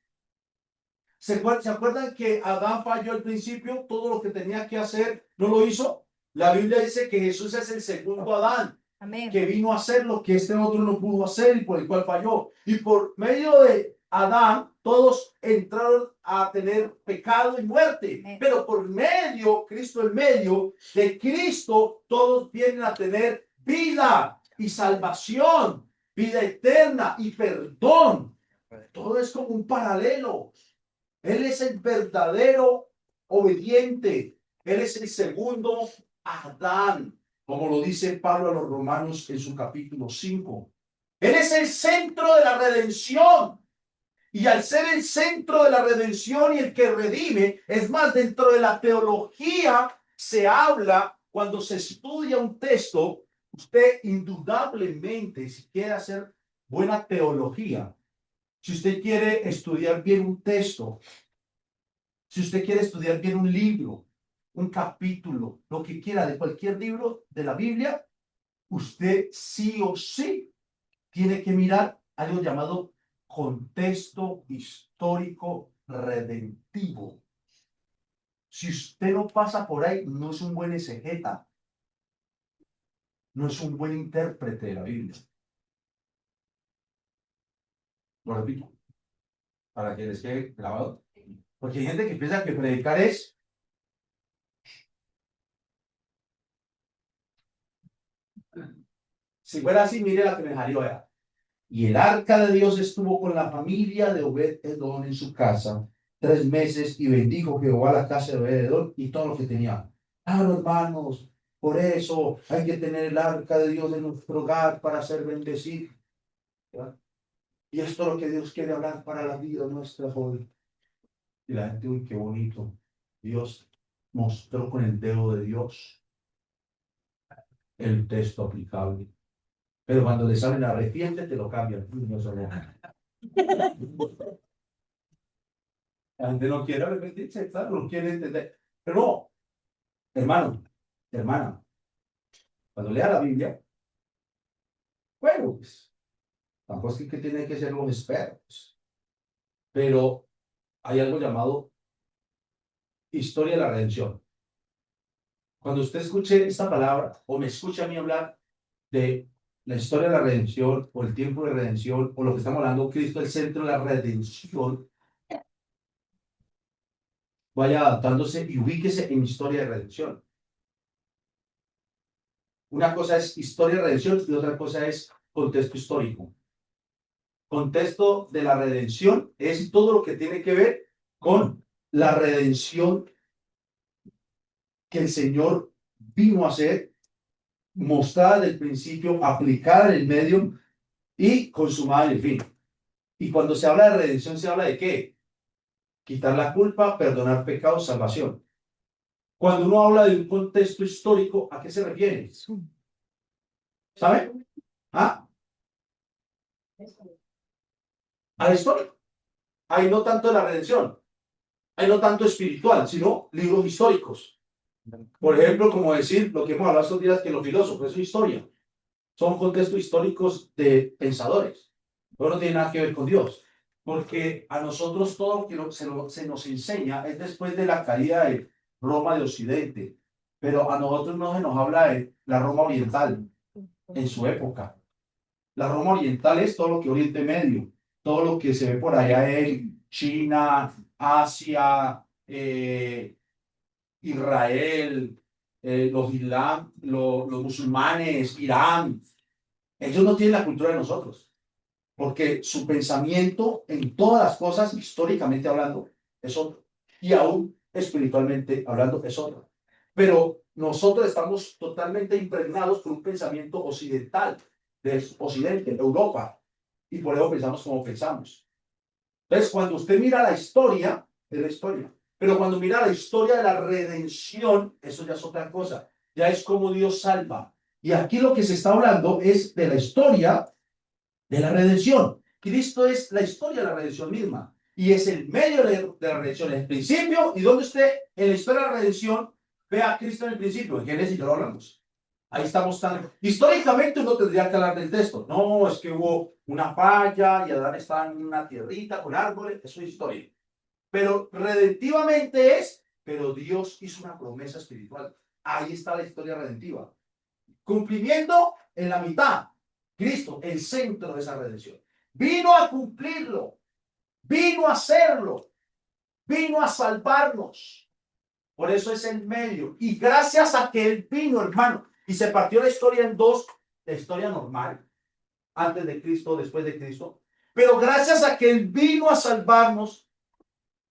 Speaker 1: ¿Se acuerdan que Adán falló al principio? Todo lo que tenía que hacer no lo hizo. La Biblia dice que Jesús es el segundo Adán. Amén. Que vino a hacer lo que este otro no pudo hacer y por el cual falló. Y por medio de Adán, todos entraron a tener pecado y muerte. Amén. Pero por medio, Cristo en medio de Cristo, todos vienen a tener vida y salvación, vida eterna y perdón. Todo es como un paralelo. Él es el verdadero obediente. Él es el segundo Adán, como lo dice Pablo a los Romanos en su capítulo 5. Él es el centro de la redención. Y al ser el centro de la redención y el que redime, es más, dentro de la teología se habla, cuando se estudia un texto, usted indudablemente, si quiere hacer buena teología, si usted quiere estudiar bien un texto, si usted quiere estudiar bien un libro, un capítulo, lo que quiera de cualquier libro de la Biblia, usted sí o sí tiene que mirar algo llamado contexto histórico redentivo. Si usted no pasa por ahí, no es un buen exegeta, no es un buen intérprete de la Biblia. Lo repito, para que les quede grabado. Porque hay gente que piensa que predicar es si fuera así, mire la que me salió. Y el arca de Dios estuvo con la familia de Obed-Edom en su casa 3 meses, y bendijo Jehová la casa de Obed-Edom y todo lo que tenía. Hermanos, por eso hay que tener el arca de Dios en nuestro hogar para ser bendecido. Y esto es lo que Dios quiere hablar para la vida nuestra hoy. Y la gente, uy, qué bonito. Dios mostró con el dedo de Dios el texto aplicable. Pero cuando le salen arrepiente, te lo cambian. No sale nada. La gente no quiere arrepentirse, no quiere entender. Pero no, hermano, hermana, cuando lea la Biblia, bueno, pues, tampoco es que tienen que ser los expertos. Pero hay algo llamado historia de la redención. Cuando usted escuche esta palabra, o me escuche a mí hablar de la historia de la redención, o el tiempo de redención, o lo que estamos hablando, Cristo, el centro de la redención, vaya adaptándose y ubíquese en historia de redención. Una cosa es historia de redención y otra cosa es contexto histórico. Contexto de la redención es todo lo que tiene que ver con la redención que el Señor vino a hacer, mostrada desde el principio, aplicada en el medio y consumada en el fin. Y cuando se habla de redención, se habla de ¿qué? Quitar la culpa, perdonar pecados, salvación. Cuando uno habla de un contexto histórico, ¿a qué se refiere? ¿Sabe? ¿Ah? A la historia. Ahí no tanto de la redención, ahí no tanto espiritual, sino libros históricos. Por ejemplo, como decir lo que hemos hablado estos días, que los filósofos, es historia. Son contextos históricos de pensadores. Pero no tiene nada que ver con Dios. Porque a nosotros todo lo que se nos enseña es después de la caída de Roma de Occidente. Pero a nosotros no se nos habla de la Roma oriental en su época. La Roma oriental es todo lo que Oriente Medio, todo lo que se ve por allá en China, Asia, Israel, los musulmanes, Irán. Ellos no tienen la cultura de nosotros, porque su pensamiento en todas las cosas, históricamente hablando, es otro. Y aún espiritualmente hablando, es otro. Pero nosotros estamos totalmente impregnados por un pensamiento occidental, del occidente, Europa. Y por eso pensamos como pensamos. Entonces, cuando usted mira la historia, es la historia. Pero cuando mira la historia de la redención, eso ya es otra cosa. Ya es como Dios salva. Y aquí lo que se está hablando es de la historia de la redención. Cristo es la historia de la redención misma. Y es el medio de la redención, el principio. Y donde usted, en la historia de la redención, ve a Cristo en el principio. En Génesis lo hablamos. Ahí estamos tan... Históricamente uno tendría que hablar del texto. No, es que hubo una falla y Adán estaba en una tierrita con árboles. Eso es historia. Pero redentivamente es, pero Dios hizo una promesa espiritual. Ahí está la historia redentiva. Cumplimiento en la mitad. Cristo, el centro de esa redención. Vino a cumplirlo. Vino a hacerlo. Vino a salvarnos. Por eso es el medio. Y gracias a que Él vino, hermano, y se partió la historia en dos, la historia normal, antes de Cristo, después de Cristo. Pero gracias a que Él vino a salvarnos,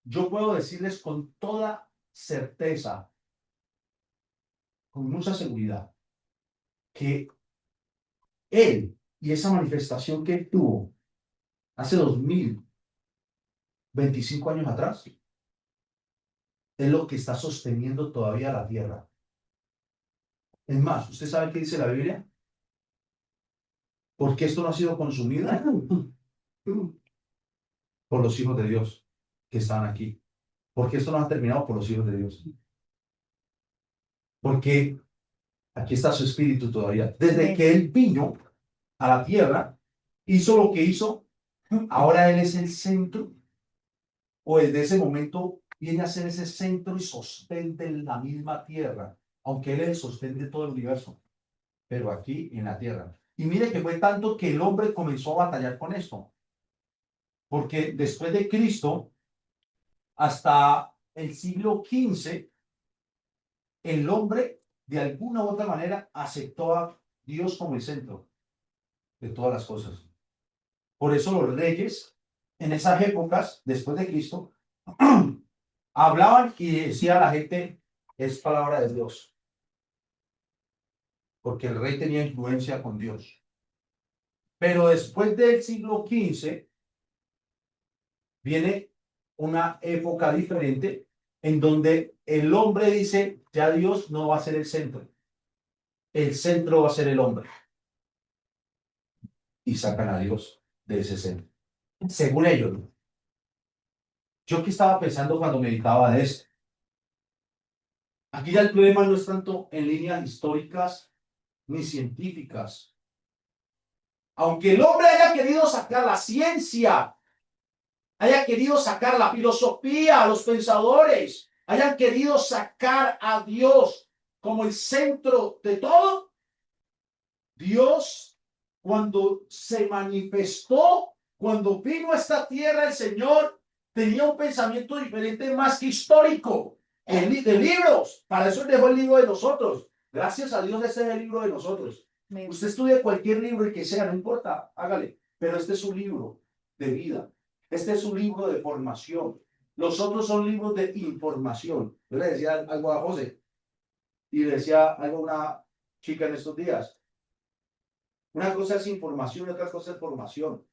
Speaker 1: yo puedo decirles con toda certeza, con mucha seguridad, que Él y esa manifestación que Él tuvo hace 2025 años atrás, es lo que está sosteniendo todavía la tierra. Es más, ¿usted sabe qué dice la Biblia? ¿Por qué esto no ha sido consumido? Por los hijos de Dios que están aquí. Porque esto no ha terminado por los hijos de Dios. Porque aquí está su espíritu todavía. Desde que Él vino a la tierra, hizo lo que hizo, ahora Él es el centro, o desde ese momento viene a ser ese centro y sostén de la misma tierra, aunque Él es el sostén de todo el universo, pero aquí en la tierra. Y mire que fue tanto que el hombre comenzó a batallar con esto, porque después de Cristo, hasta el siglo XV, el hombre de alguna u otra manera aceptó a Dios como el centro de todas las cosas. Por eso los reyes en esas épocas, después de Cristo, hablaban y decía a la gente, es palabra de Dios, porque el rey tenía influencia con Dios. Pero después del siglo XV viene una época diferente en donde el hombre dice, ya Dios no va a ser el centro va a ser el hombre. Y sacan a Dios de ese centro. Según ellos, ¿no? Yo que estaba pensando cuando meditaba de esto. Aquí ya el problema no es tanto en líneas históricas ni científicas. Aunque el hombre haya querido sacar la ciencia, haya querido sacar la filosofía, los pensadores, hayan querido sacar a Dios como el centro de todo, Dios, cuando se manifestó, cuando vino a esta tierra el Señor, tenía un pensamiento diferente más que histórico, de libros. Para eso dejó el libro de nosotros. Gracias a Dios, este es el libro de nosotros. Usted estudie cualquier libro y que sea, no importa, hágale. Pero este es un libro de vida. Este es un libro de formación. Los otros son libros de información. Yo le decía algo a José y le decía algo a una chica en estos días. Una cosa es información y otra cosa es formación.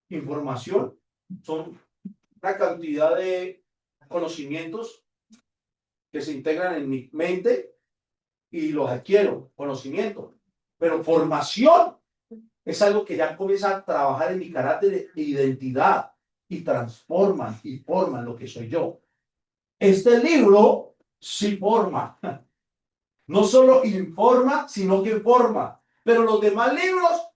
Speaker 1: Información son una cantidad de conocimientos que se integran en mi mente y los adquiero, conocimiento. Pero formación es algo que ya comienza a trabajar en mi carácter e identidad y transforman y forman lo que soy yo. Este libro sí forma. No solo informa, sino que forma. Pero los demás libros,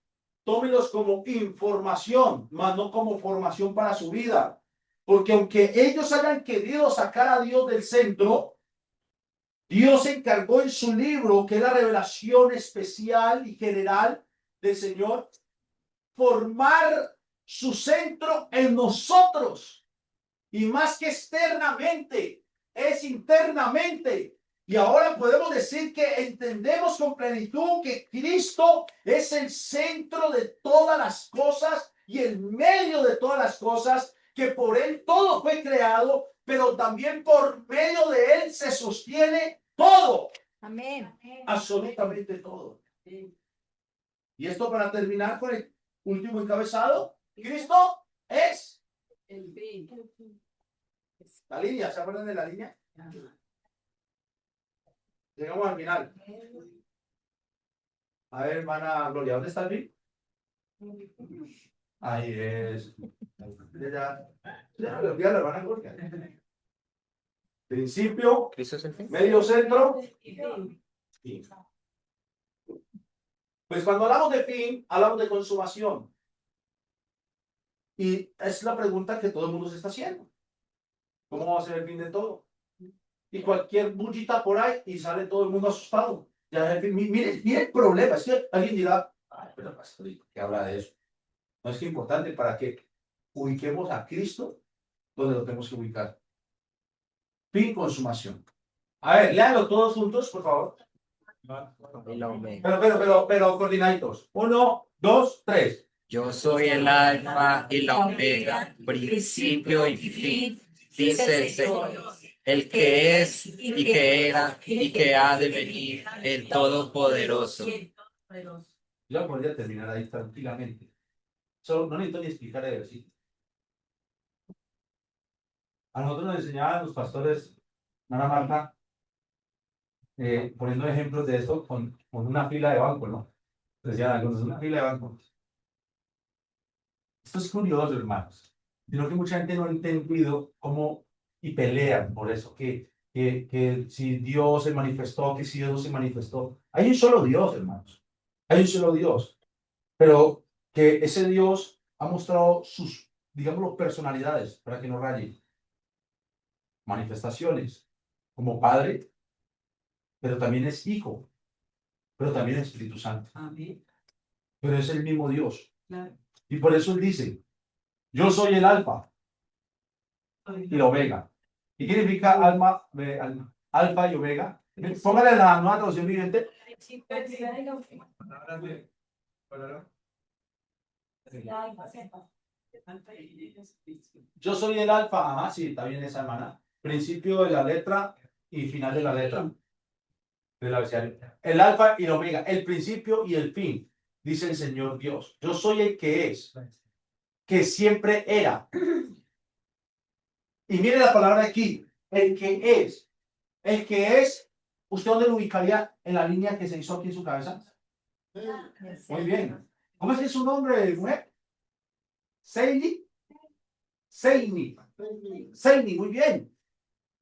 Speaker 1: tómenlos como información, más no como formación para su vida. Porque aunque ellos hayan querido sacar a Dios del centro, Dios se encargó en su libro, que es la revelación especial y general del Señor, formar su centro en nosotros. Y más que externamente, es internamente. Y ahora podemos decir que entendemos con plenitud que Cristo es el centro de todas las cosas y el medio de todas las cosas, que por Él todo fue creado, pero también por medio de Él se sostiene todo.
Speaker 2: Amén.
Speaker 1: Absolutamente todo. Y esto para terminar con el último encabezado. Cristo es
Speaker 2: El fin.
Speaker 1: La línea, ¿se acuerdan de la línea? Llegamos al final. A ver, hermana Gloria, ¿dónde está el fin? Ahí es. Ya lo olvidé a la hermana Gloria. Principio,
Speaker 4: ¿Cristo es el fin?
Speaker 1: medio centro, fin. Pues cuando hablamos de fin, hablamos de consumación. Y es la pregunta que todo el mundo se está haciendo. ¿Cómo va a ser el fin de todo? Y cualquier bullita por ahí y sale todo el mundo asustado. Ya, mire el problema. Es que alguien dirá, ay, pero pastor, ¿qué habla de eso? No es que importante para que ubiquemos a Cristo donde lo tenemos que ubicar. Fin, consumación. A ver, léanlo todos juntos, por favor.
Speaker 4: Y la omega.
Speaker 1: Pero coordinaditos. 1, 2, 3.
Speaker 4: Yo soy el alfa y la omega, principio y fin, dice el Señor, el que es y que era y que ha de venir, el Todopoderoso.
Speaker 1: Yo podría terminar ahí tranquilamente. Solo, no necesito ni explicar el versículo. A nosotros nos enseñaban los pastores, Ana Marta, poniendo ejemplos de esto con una fila de banco, ¿no? Decían algunos, una fila de banco. Esto es curioso, hermanos. Sino que mucha gente no ha entendido cómo y pelean por eso, que si Dios se manifestó, que si Dios no se manifestó. Hay un solo Dios, hermanos. Hay un solo Dios. Pero que ese Dios ha mostrado sus, digámoslo, personalidades, para que no rayen. Manifestaciones, como Padre, pero también es Hijo, pero también es Espíritu Santo.
Speaker 2: Amén.
Speaker 1: Pero es el mismo Dios.
Speaker 2: Claro.
Speaker 1: Y por eso Él dice, yo soy el Alfa y la Omega. ¿Y qué significa alfa y Omega? Póngale la nueva traducción viviente. Yo soy el alfa, ajá, sí, está bien esa hermana. Principio de la letra y final de la letra. Del abecedario. El alfa y el omega, el principio y el fin, dice el Señor Dios. Yo soy el que es, que siempre era. Y mire la palabra aquí, el que es. El que es, ¿usted dónde lo ubicaría en la línea que se hizo aquí en su cabeza? Muy bien. ¿Cómo es que es su nombre, mujer? Seini. Seini. Seini, muy bien.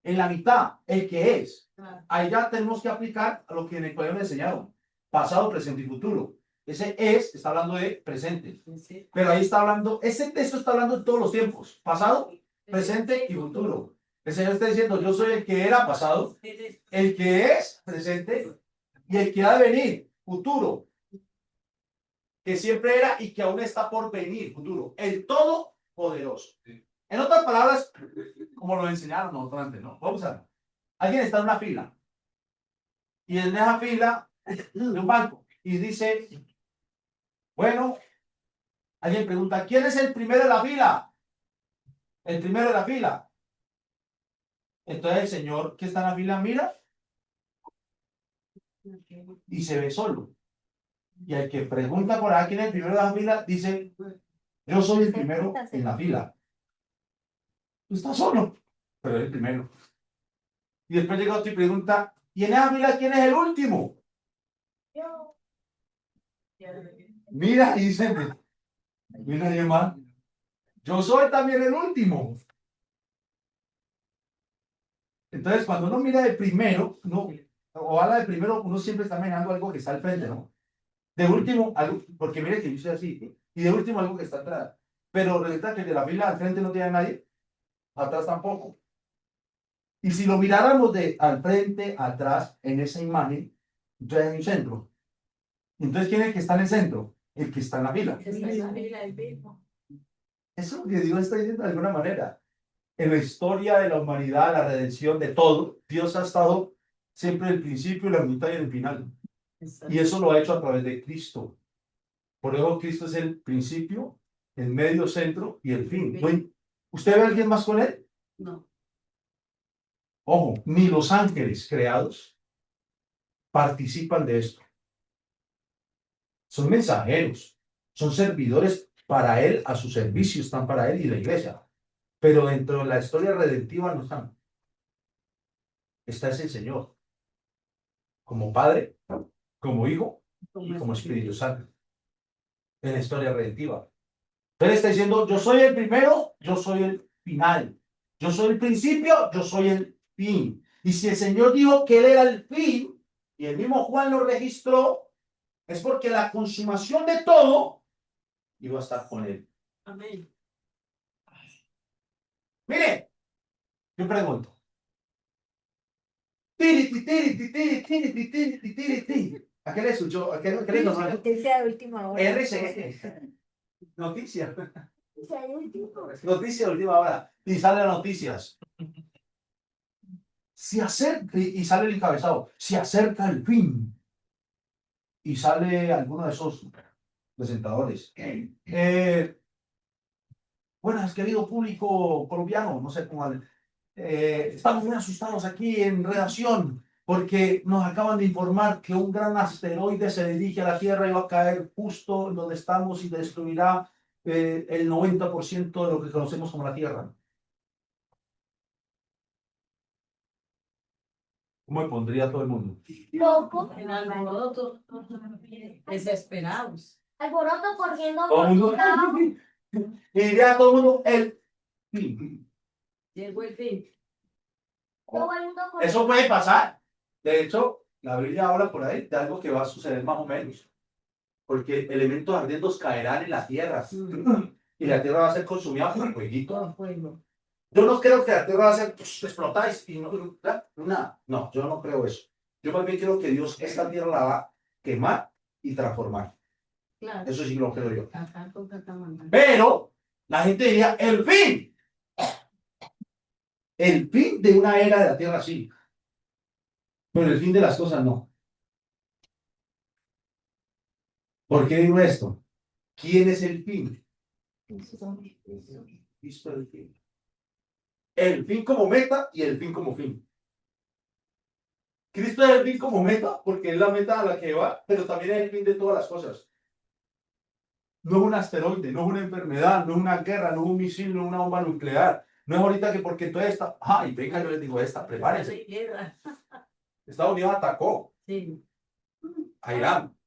Speaker 1: En la mitad, el que es. Ahí ya tenemos que aplicar a lo que en el colegio me enseñaron. Pasado, presente y futuro. Ese es, está hablando de presente. Pero ahí está hablando, ese texto está hablando de todos los tiempos. Pasado, presente y futuro. El Señor está diciendo, yo soy el que era pasado, el que es presente y el que ha de venir, futuro. Que siempre era y que aún está por venir, futuro. El Todopoderoso. En otras palabras, como lo enseñaron nosotros antes, ¿no? Vamos a ver. Alguien está en una fila. Y en esa fila de un banco. Y dice, bueno, alguien pregunta, ¿quién es el primero de la fila? El primero de la fila. Entonces el señor que está en la fila mira y se ve solo. Y el que pregunta por aquí quién es el primero de la fila, dice, yo soy el primero en la fila. Tú estás solo, pero es el primero. Y después llega otro y pregunta, ¿y en esa fila quién es el último? Mira y dice, mira y más, yo soy también el último. Entonces, cuando uno mira de primero, no, o habla de primero, uno siempre está mirando algo que está al frente, ¿no? De último, algo, porque mire que yo soy así, y de último algo que está atrás. Pero resulta que de la fila al frente no tiene nadie, atrás tampoco. Y si lo miráramos de al frente, atrás, en esa imagen, entonces hay un centro. Entonces, ¿quién es el que está en el centro? El que está en la fila. Eso es lo que Dios está diciendo de alguna manera. En la historia de la humanidad, la redención de todo, Dios ha estado siempre en el principio, la mitad y el final. Y eso lo ha hecho a través de Cristo. Por eso Cristo es el principio, el medio centro y el fin. ¿Usted ve a alguien más con él?
Speaker 2: No.
Speaker 1: Ojo, ni los ángeles creados participan de esto. Son mensajeros, son servidores para él, a su servicio están para él y la iglesia. pero dentro de la historia redentiva no están. Está ese Señor, como Padre, como Hijo y como Espíritu Santo, en la historia redentiva. Entonces está diciendo, yo soy el primero, yo soy el final. Yo soy el principio, yo soy el fin. Y si el Señor dijo que Él era el fin, y el mismo Juan lo registró, es porque la consumación de todo iba a estar con Él.
Speaker 2: Amén.
Speaker 1: Mire, yo pregunto. Tiri, tiri, tiri, tiri, tiri, tiri, tiri, tiri, tiri. ¿A qué le escuchó? ¿A qué le sonó?
Speaker 3: Noticia de última hora.
Speaker 1: RCN. Noticia. Noticia de última hora. Y sale las noticias. Se acerca, y sale el encabezado. Se acerca el fin. Y sale alguno de esos presentadores. Buenas, querido público colombiano. No sé cómo. Estamos muy asustados aquí en redacción porque nos acaban de informar que un gran asteroide se dirige a la Tierra y va a caer justo en donde estamos y destruirá el 90% de lo que conocemos como la Tierra. ¿Cómo me pondría todo el mundo?
Speaker 2: Loco. En alboroto. Desesperados.
Speaker 5: Alboroto corriendo
Speaker 1: Todo el mundo. Y diría a todo el mundo el fin.
Speaker 2: Llegó el fin.
Speaker 5: todo el mundo corriendo.
Speaker 1: Eso puede pasar. De hecho, la Biblia habla por ahí de algo que va a suceder más o menos. Porque elementos ardientes caerán en la tierra. Y la tierra va a ser consumida por fueguito.
Speaker 2: Todo fuego.
Speaker 1: Yo no creo que la tierra va a ser explotáis y no, nada. No, yo no creo eso. Yo más bien creo que Dios esta tierra la va a quemar y transformar.
Speaker 2: Claro.
Speaker 1: Eso sí lo creo yo.
Speaker 2: Acá con Catamanga.
Speaker 1: Pero la gente diría, el fin. El fin de una era de la tierra, sí. Pero el fin de las cosas no. ¿Por qué digo esto? ¿Quién es el fin? Cristo es el fin. El fin como meta y el fin como fin. Cristo es el fin como meta porque es la meta a la que va, pero también es el fin de todas las cosas. No es un asteroide, no es una enfermedad, no es una guerra, no es un misil, no es una bomba nuclear. No es ahorita que porque toda esta... Ay, venga, yo les digo esta, prepárense. Estados Unidos atacó
Speaker 2: Sí.
Speaker 1: a Irán.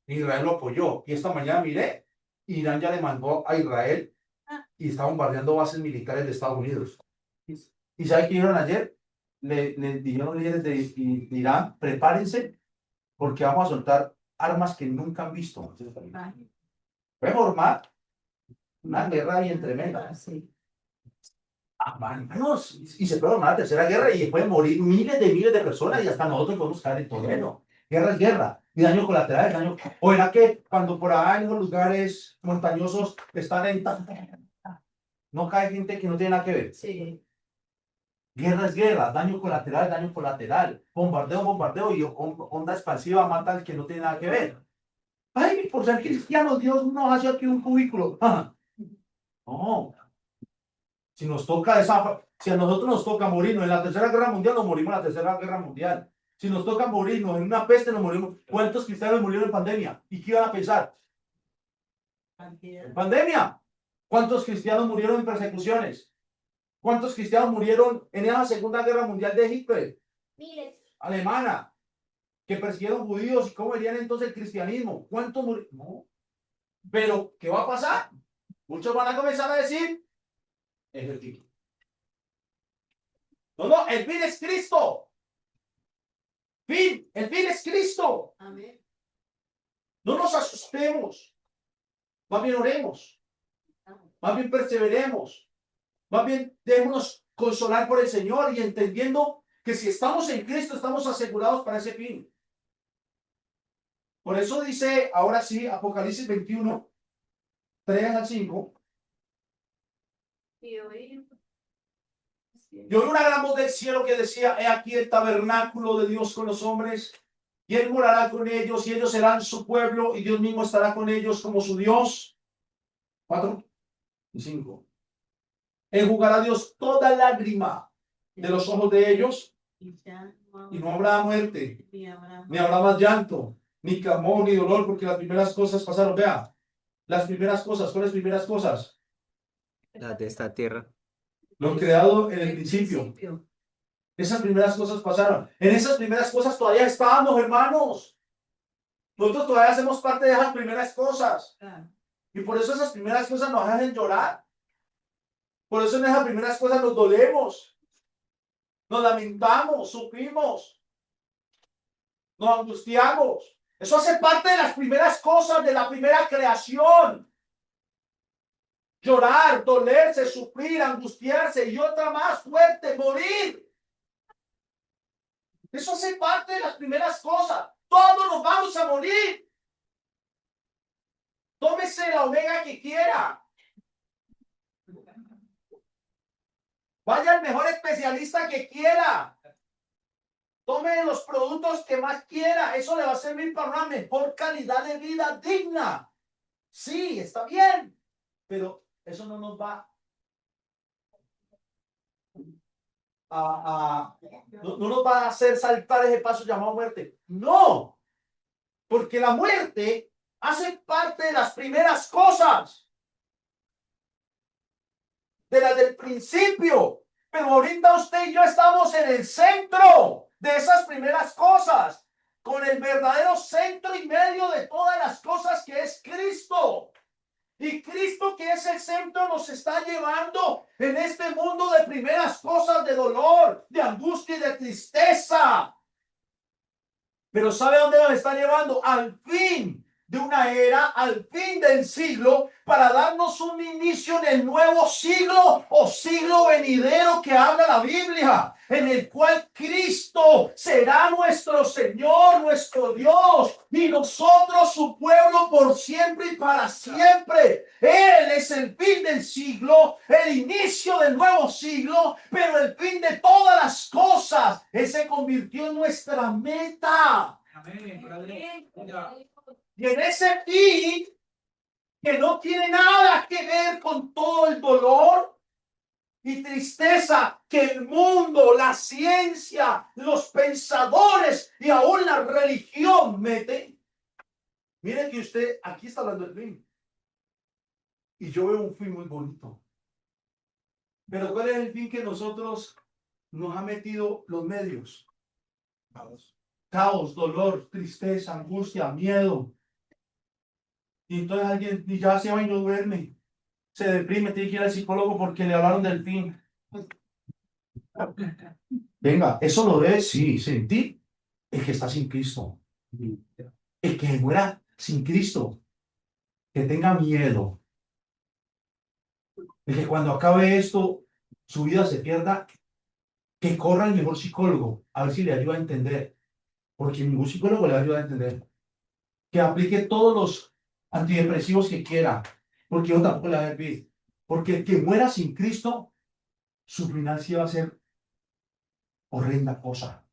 Speaker 1: Israel lo apoyó. Y esta mañana miré, Irán ya le mandó a Israel y está bombardeando bases militares de Estados Unidos. ¿Y sabe qué dijeron ayer? Le dijeron los líderes de Irán, prepárense porque vamos a soltar armas que nunca han visto. Puede formar una guerra ahí entre megas.
Speaker 2: Sí.
Speaker 1: Hermanos, y se puede formar la tercera guerra y pueden morir miles de personas y hasta nosotros podemos caer en todo eso. Guerra es guerra, y daño colateral es daño. O era que cuando por ahí en los lugares montañosos están en... No cae gente que no tiene nada que ver.
Speaker 2: Sí.
Speaker 1: Guerra es guerra, daño colateral es daño colateral. Bombardeo, bombardeo y onda expansiva mata al que no tiene nada que ver. Ay, por ser cristianos, Dios nos hace aquí un cubículo. No. Si nos toca si a nosotros nos toca morirnos en la tercera guerra mundial, nos morimos en la tercera guerra mundial. Si nos toca morirnos en una peste, nos morimos. ¿Cuántos cristianos murieron en pandemia? ¿Y qué iban a pensar? ¿En pandemia? ¿Cuántos cristianos murieron en persecuciones? ¿Cuántos cristianos murieron en esa segunda guerra mundial de Hitler?
Speaker 5: Miles.
Speaker 1: Alemana, que persiguieron judíos y cómo verían entonces el cristianismo. ¿Cuántos murieron? No. Pero, ¿qué va a pasar? Muchos van a comenzar a decir, es el fin. No, el fin es Cristo. El fin es Cristo.
Speaker 2: Amén.
Speaker 1: No nos asustemos. Más bien oremos. Más bien perseveremos. Más bien démonos consolar por el Señor y entendiendo que si estamos en Cristo estamos asegurados para ese fin. Por eso dice, ahora sí, Apocalipsis 21, 3 al 5.
Speaker 2: Y oír.
Speaker 1: Y oí una gran voz del cielo que decía, he aquí el tabernáculo de Dios con los hombres, y Él morará con ellos, y ellos serán su pueblo, y Dios mismo estará con ellos como su Dios. 4 y 5. Enjugará Dios toda lágrima de los ojos de ellos, y no habrá muerte, ni habrá más llanto, ni clamor, ni dolor, porque las primeras cosas pasaron. Vea, las primeras cosas, ¿cuáles primeras cosas?
Speaker 4: Las de esta tierra.
Speaker 1: Lo creado en el principio. Esas primeras cosas pasaron. En esas primeras cosas todavía estábamos, hermanos. Nosotros todavía hacemos parte de esas primeras cosas. Y por eso esas primeras cosas nos hacen llorar. Por eso en esas primeras cosas nos dolemos. Nos lamentamos, sufrimos. Nos angustiamos. Eso hace parte de las primeras cosas de la primera creación. Llorar, dolerse, sufrir, angustiarse y otra más fuerte, morir. Eso hace parte de las primeras cosas. Todos nos vamos a morir. Tómese la omega que quiera. Vaya al mejor especialista que quiera. Tome los productos que más quiera. Eso le va a servir para una mejor calidad de vida digna. Sí, está bien. Pero eso no nos va no nos va a hacer saltar ese paso llamado muerte. No. Porque la muerte hace parte de las primeras cosas. De las del principio. Pero ahorita usted y yo estamos en el centro de esas primeras cosas. Con el verdadero centro y medio de todas las cosas que es Cristo. Y Cristo, que es el centro, nos está llevando en este mundo de primeras cosas, de dolor, de angustia y de tristeza. Pero ¿sabe a dónde nos está llevando? Al fin de una era, al fin del siglo, para darnos un inicio en el nuevo siglo o siglo venidero que habla la Biblia, en el cual Cristo será nuestro Señor, nuestro Dios, y nosotros su pueblo por siempre y para siempre. Él es el fin del siglo, el inicio del nuevo siglo, pero el fin de todas las cosas. Él se convirtió en nuestra meta. Y en ese fin, que no tiene nada que ver con todo el dolor y tristeza que el mundo, la ciencia, los pensadores y aún la religión meten. Mire que usted aquí está hablando del fin. Y yo veo un fin muy bonito. Pero ¿cuál es el fin que nosotros nos ha metido los medios? Caos, dolor, tristeza, angustia, miedo. Y entonces alguien ya se va y no duerme. Se deprime, tiene que ir al psicólogo porque le hablaron del fin. Venga, eso lo debe, sí, sentir el que está sin Cristo. El que muera sin Cristo. Que tenga miedo. El que cuando acabe esto, su vida se pierda. Que corra al mejor psicólogo. A ver si le ayuda a entender. Porque ningún psicólogo le ayuda a entender. Que aplique todos los antidepresivos que quiera. Porque yo tampoco le voy a servir. Porque el que muera sin Cristo, su final sí va a ser horrenda cosa.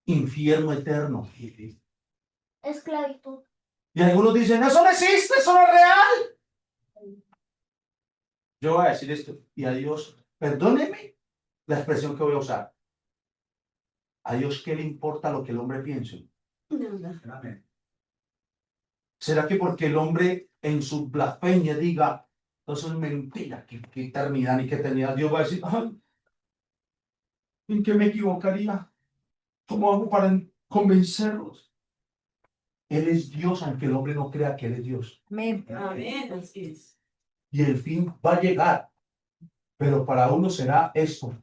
Speaker 1: Infierno eterno.
Speaker 5: Esclavitud.
Speaker 1: Y algunos dicen, eso no existe, eso no es real. Yo voy a decir esto, y a Dios, perdóneme la expresión que voy a usar. A Dios, ¿qué le importa lo que el hombre piense? ¿Será que porque el hombre en su blasfemia diga, eso es mentira, que eternidad ni que eternidad, Dios va a decir, ay, ¿en qué me equivocaría? ¿Cómo hago para convencerlos? Él es Dios, aunque el hombre no crea que Él es Dios.
Speaker 2: Amén. Así es.
Speaker 1: Y el fin va a llegar. Pero para uno será esto,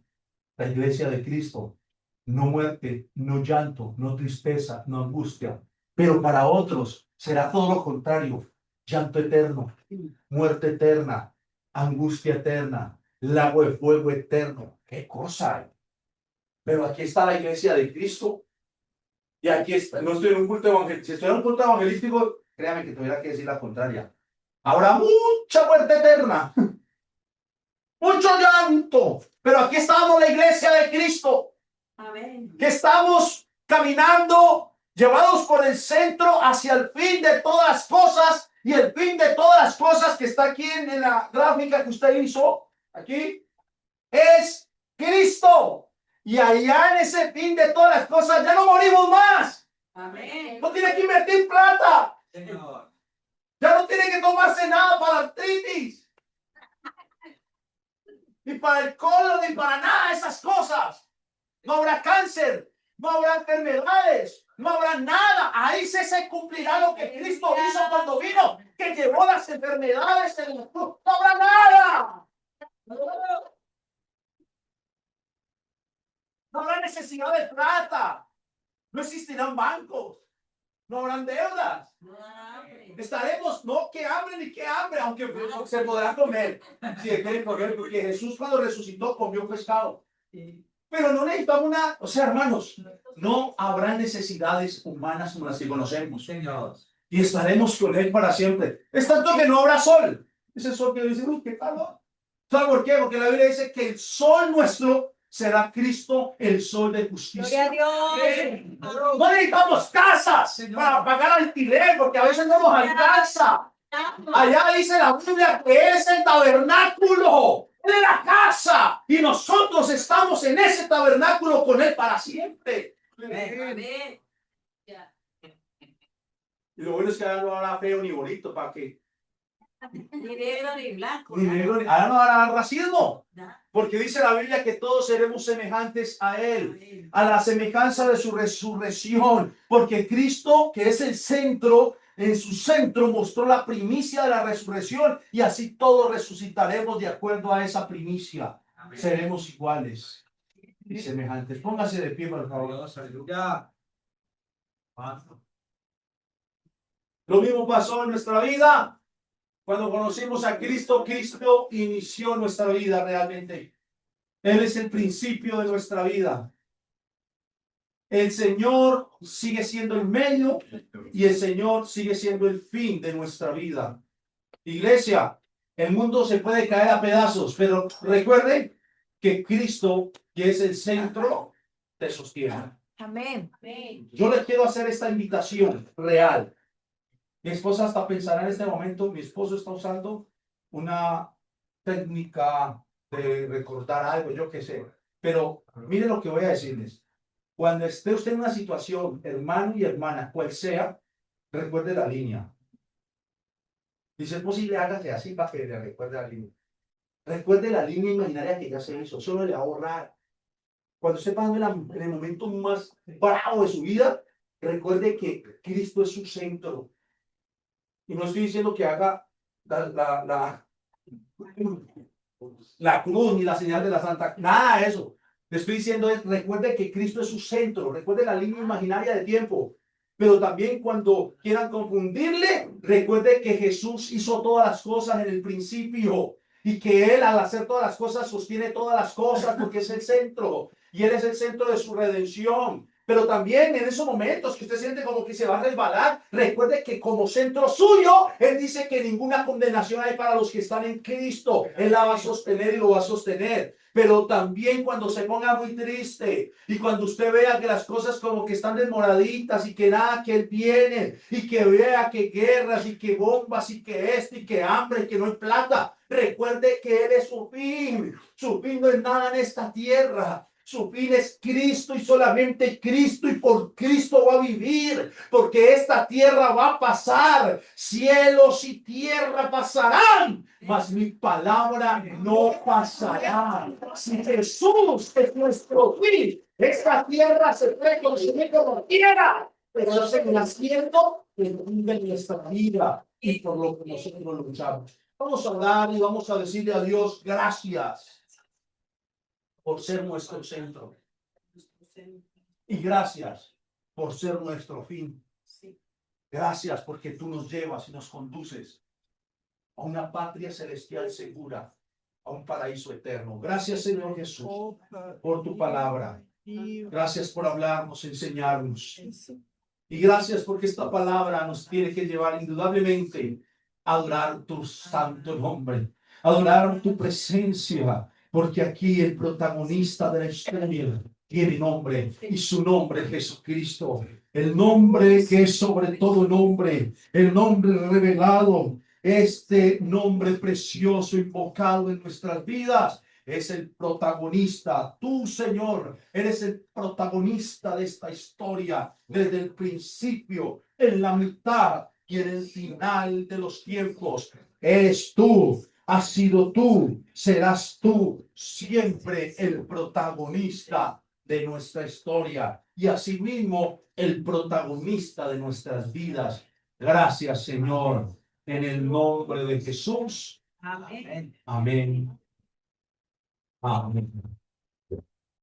Speaker 1: la iglesia de Cristo. No muerte, no llanto, no tristeza, no angustia. Pero para otros será todo lo contrario. Llanto eterno, muerte eterna, angustia eterna, lago de fuego eterno. ¡Qué cosa hay! Pero aquí está la iglesia de Cristo. Y aquí está, no estoy en un culto evangelístico. Si estoy en un culto evangelístico, créame que tuviera que decir la contraria. Habrá mucha muerte eterna, mucho llanto, pero aquí estamos la iglesia de Cristo.
Speaker 2: Amén.
Speaker 1: Que estamos caminando, llevados por el centro hacia el fin de todas las cosas, y el fin de todas las cosas que está aquí en la gráfica que usted hizo, aquí, es Cristo. Y allá en ese fin de todas las cosas ya no morimos más.
Speaker 2: Amén.
Speaker 1: No tiene que invertir plata.
Speaker 4: Señor.
Speaker 1: Ya no tiene que tomarse nada para artritis. ni para el colon, ni para nada de esas cosas. No habrá cáncer, no habrá enfermedades, no habrá nada. Ahí se cumplirá lo que Cristo hizo cuando vino, que llevó las enfermedades en la cruz. No habrá nada. No habrá necesidad de plata. No existirán bancos. No habrán deudas. Estaremos, no que hambre ni que hambre, aunque se podrá comer. Si quieren comer, porque Jesús cuando resucitó comió pescado. Pero no necesitamos una, o sea, hermanos, no habrá necesidades humanas como las que conocemos.
Speaker 4: Señor.
Speaker 1: Y estaremos con Él para siempre. Es tanto que no habrá sol. Ese sol que dice, uy, qué calor. ¿Sabe por qué? Porque la Biblia dice que el sol nuestro será Cristo, el sol de justicia. No necesitamos casas para pagar alquiler, porque a veces no nos alcanza. Allá dice la Biblia que es el tabernáculo de la casa y nosotros estamos en ese tabernáculo con Él para siempre. Y lo bueno es que ahora no habrá feo ni bonito, ¿para qué?
Speaker 2: Ni negro ni blanco.
Speaker 1: Ni negro, ahora no habrá racismo, porque dice la Biblia que todos seremos semejantes a Él, a la semejanza de su resurrección, porque Cristo, que es el centro, en su centro mostró la primicia de la resurrección y así todos resucitaremos de acuerdo a esa primicia. Seremos iguales y semejantes. Póngase de pie, por favor. Lo mismo pasó en nuestra vida. Cuando conocimos a Cristo, Cristo inició nuestra vida realmente. Él es el principio de nuestra vida. El Señor sigue siendo el medio y el Señor sigue siendo el fin de nuestra vida. Iglesia, el mundo se puede caer a pedazos, pero recuerden que Cristo, que es el centro, te sostiene.
Speaker 3: Amén.
Speaker 1: Yo les quiero hacer esta invitación real. Mi esposa hasta pensará en este momento, mi esposo está usando una técnica de recordar algo, yo qué sé. Pero mire lo que voy a decirles. Cuando esté usted en una situación, hermano y hermana, cual sea, recuerde la línea. Y si es posible, hágase así para que le recuerde la línea. Recuerde la línea imaginaria que ya se hizo, solo le va a borrar. Cuando esté pasando en el momento más bravo de su vida, recuerde que Cristo es su centro. Y no estoy diciendo que haga la cruz ni la señal de la santa, nada de eso. Le estoy diciendo es, recuerde que Cristo es su centro, recuerde la línea imaginaria de tiempo. Pero también cuando quieran confundirle, recuerde que Jesús hizo todas las cosas en el principio y que Él al hacer todas las cosas sostiene todas las cosas porque es el centro y Él es el centro de su redención. Pero también en esos momentos que usted siente como que se va a resbalar, recuerde que como centro suyo, Él dice que ninguna condenación hay para los que están en Cristo. Él la va a sostener y lo va a sostener. Pero también cuando se ponga muy triste y cuando usted vea que las cosas como que están desmoraditas y que nada que Él viene y que vea que guerras y que bombas y que esto y que hambre y que no hay plata, recuerde que Él es su fin. Su fin no es nada en esta tierra. Su fin es Cristo y solamente Cristo y por Cristo va a vivir, porque esta tierra va a pasar, cielos y tierra pasarán, mas mi palabra no pasará. Si Jesús es nuestro fin, esta tierra se puede consumir como quiera, pero es el nacimiento el fin de nuestra vida y por lo que nosotros luchamos. Vamos a orar y vamos a decirle a Dios gracias por ser nuestro centro. Y gracias por ser nuestro fin. Gracias porque tú nos llevas y nos conduces a una patria celestial segura, a un paraíso eterno. Gracias, Señor Jesús, por tu palabra. Gracias por hablarnos, enseñarnos. Y gracias porque esta palabra nos tiene que llevar indudablemente a adorar tu santo nombre, a adorar tu presencia. Porque aquí el protagonista de la historia tiene nombre y su nombre es Jesucristo. El nombre que es sobre todo nombre, el nombre revelado, este nombre precioso invocado en nuestras vidas es el protagonista. Tú, Señor, eres el protagonista de esta historia desde el principio, en la mitad y en el final de los tiempos. Eres tú. Has sido tú, serás tú siempre el protagonista de nuestra historia y asimismo el protagonista de nuestras vidas. Gracias, Señor, en el nombre de Jesús.
Speaker 2: Amén.
Speaker 1: Amén. Amén.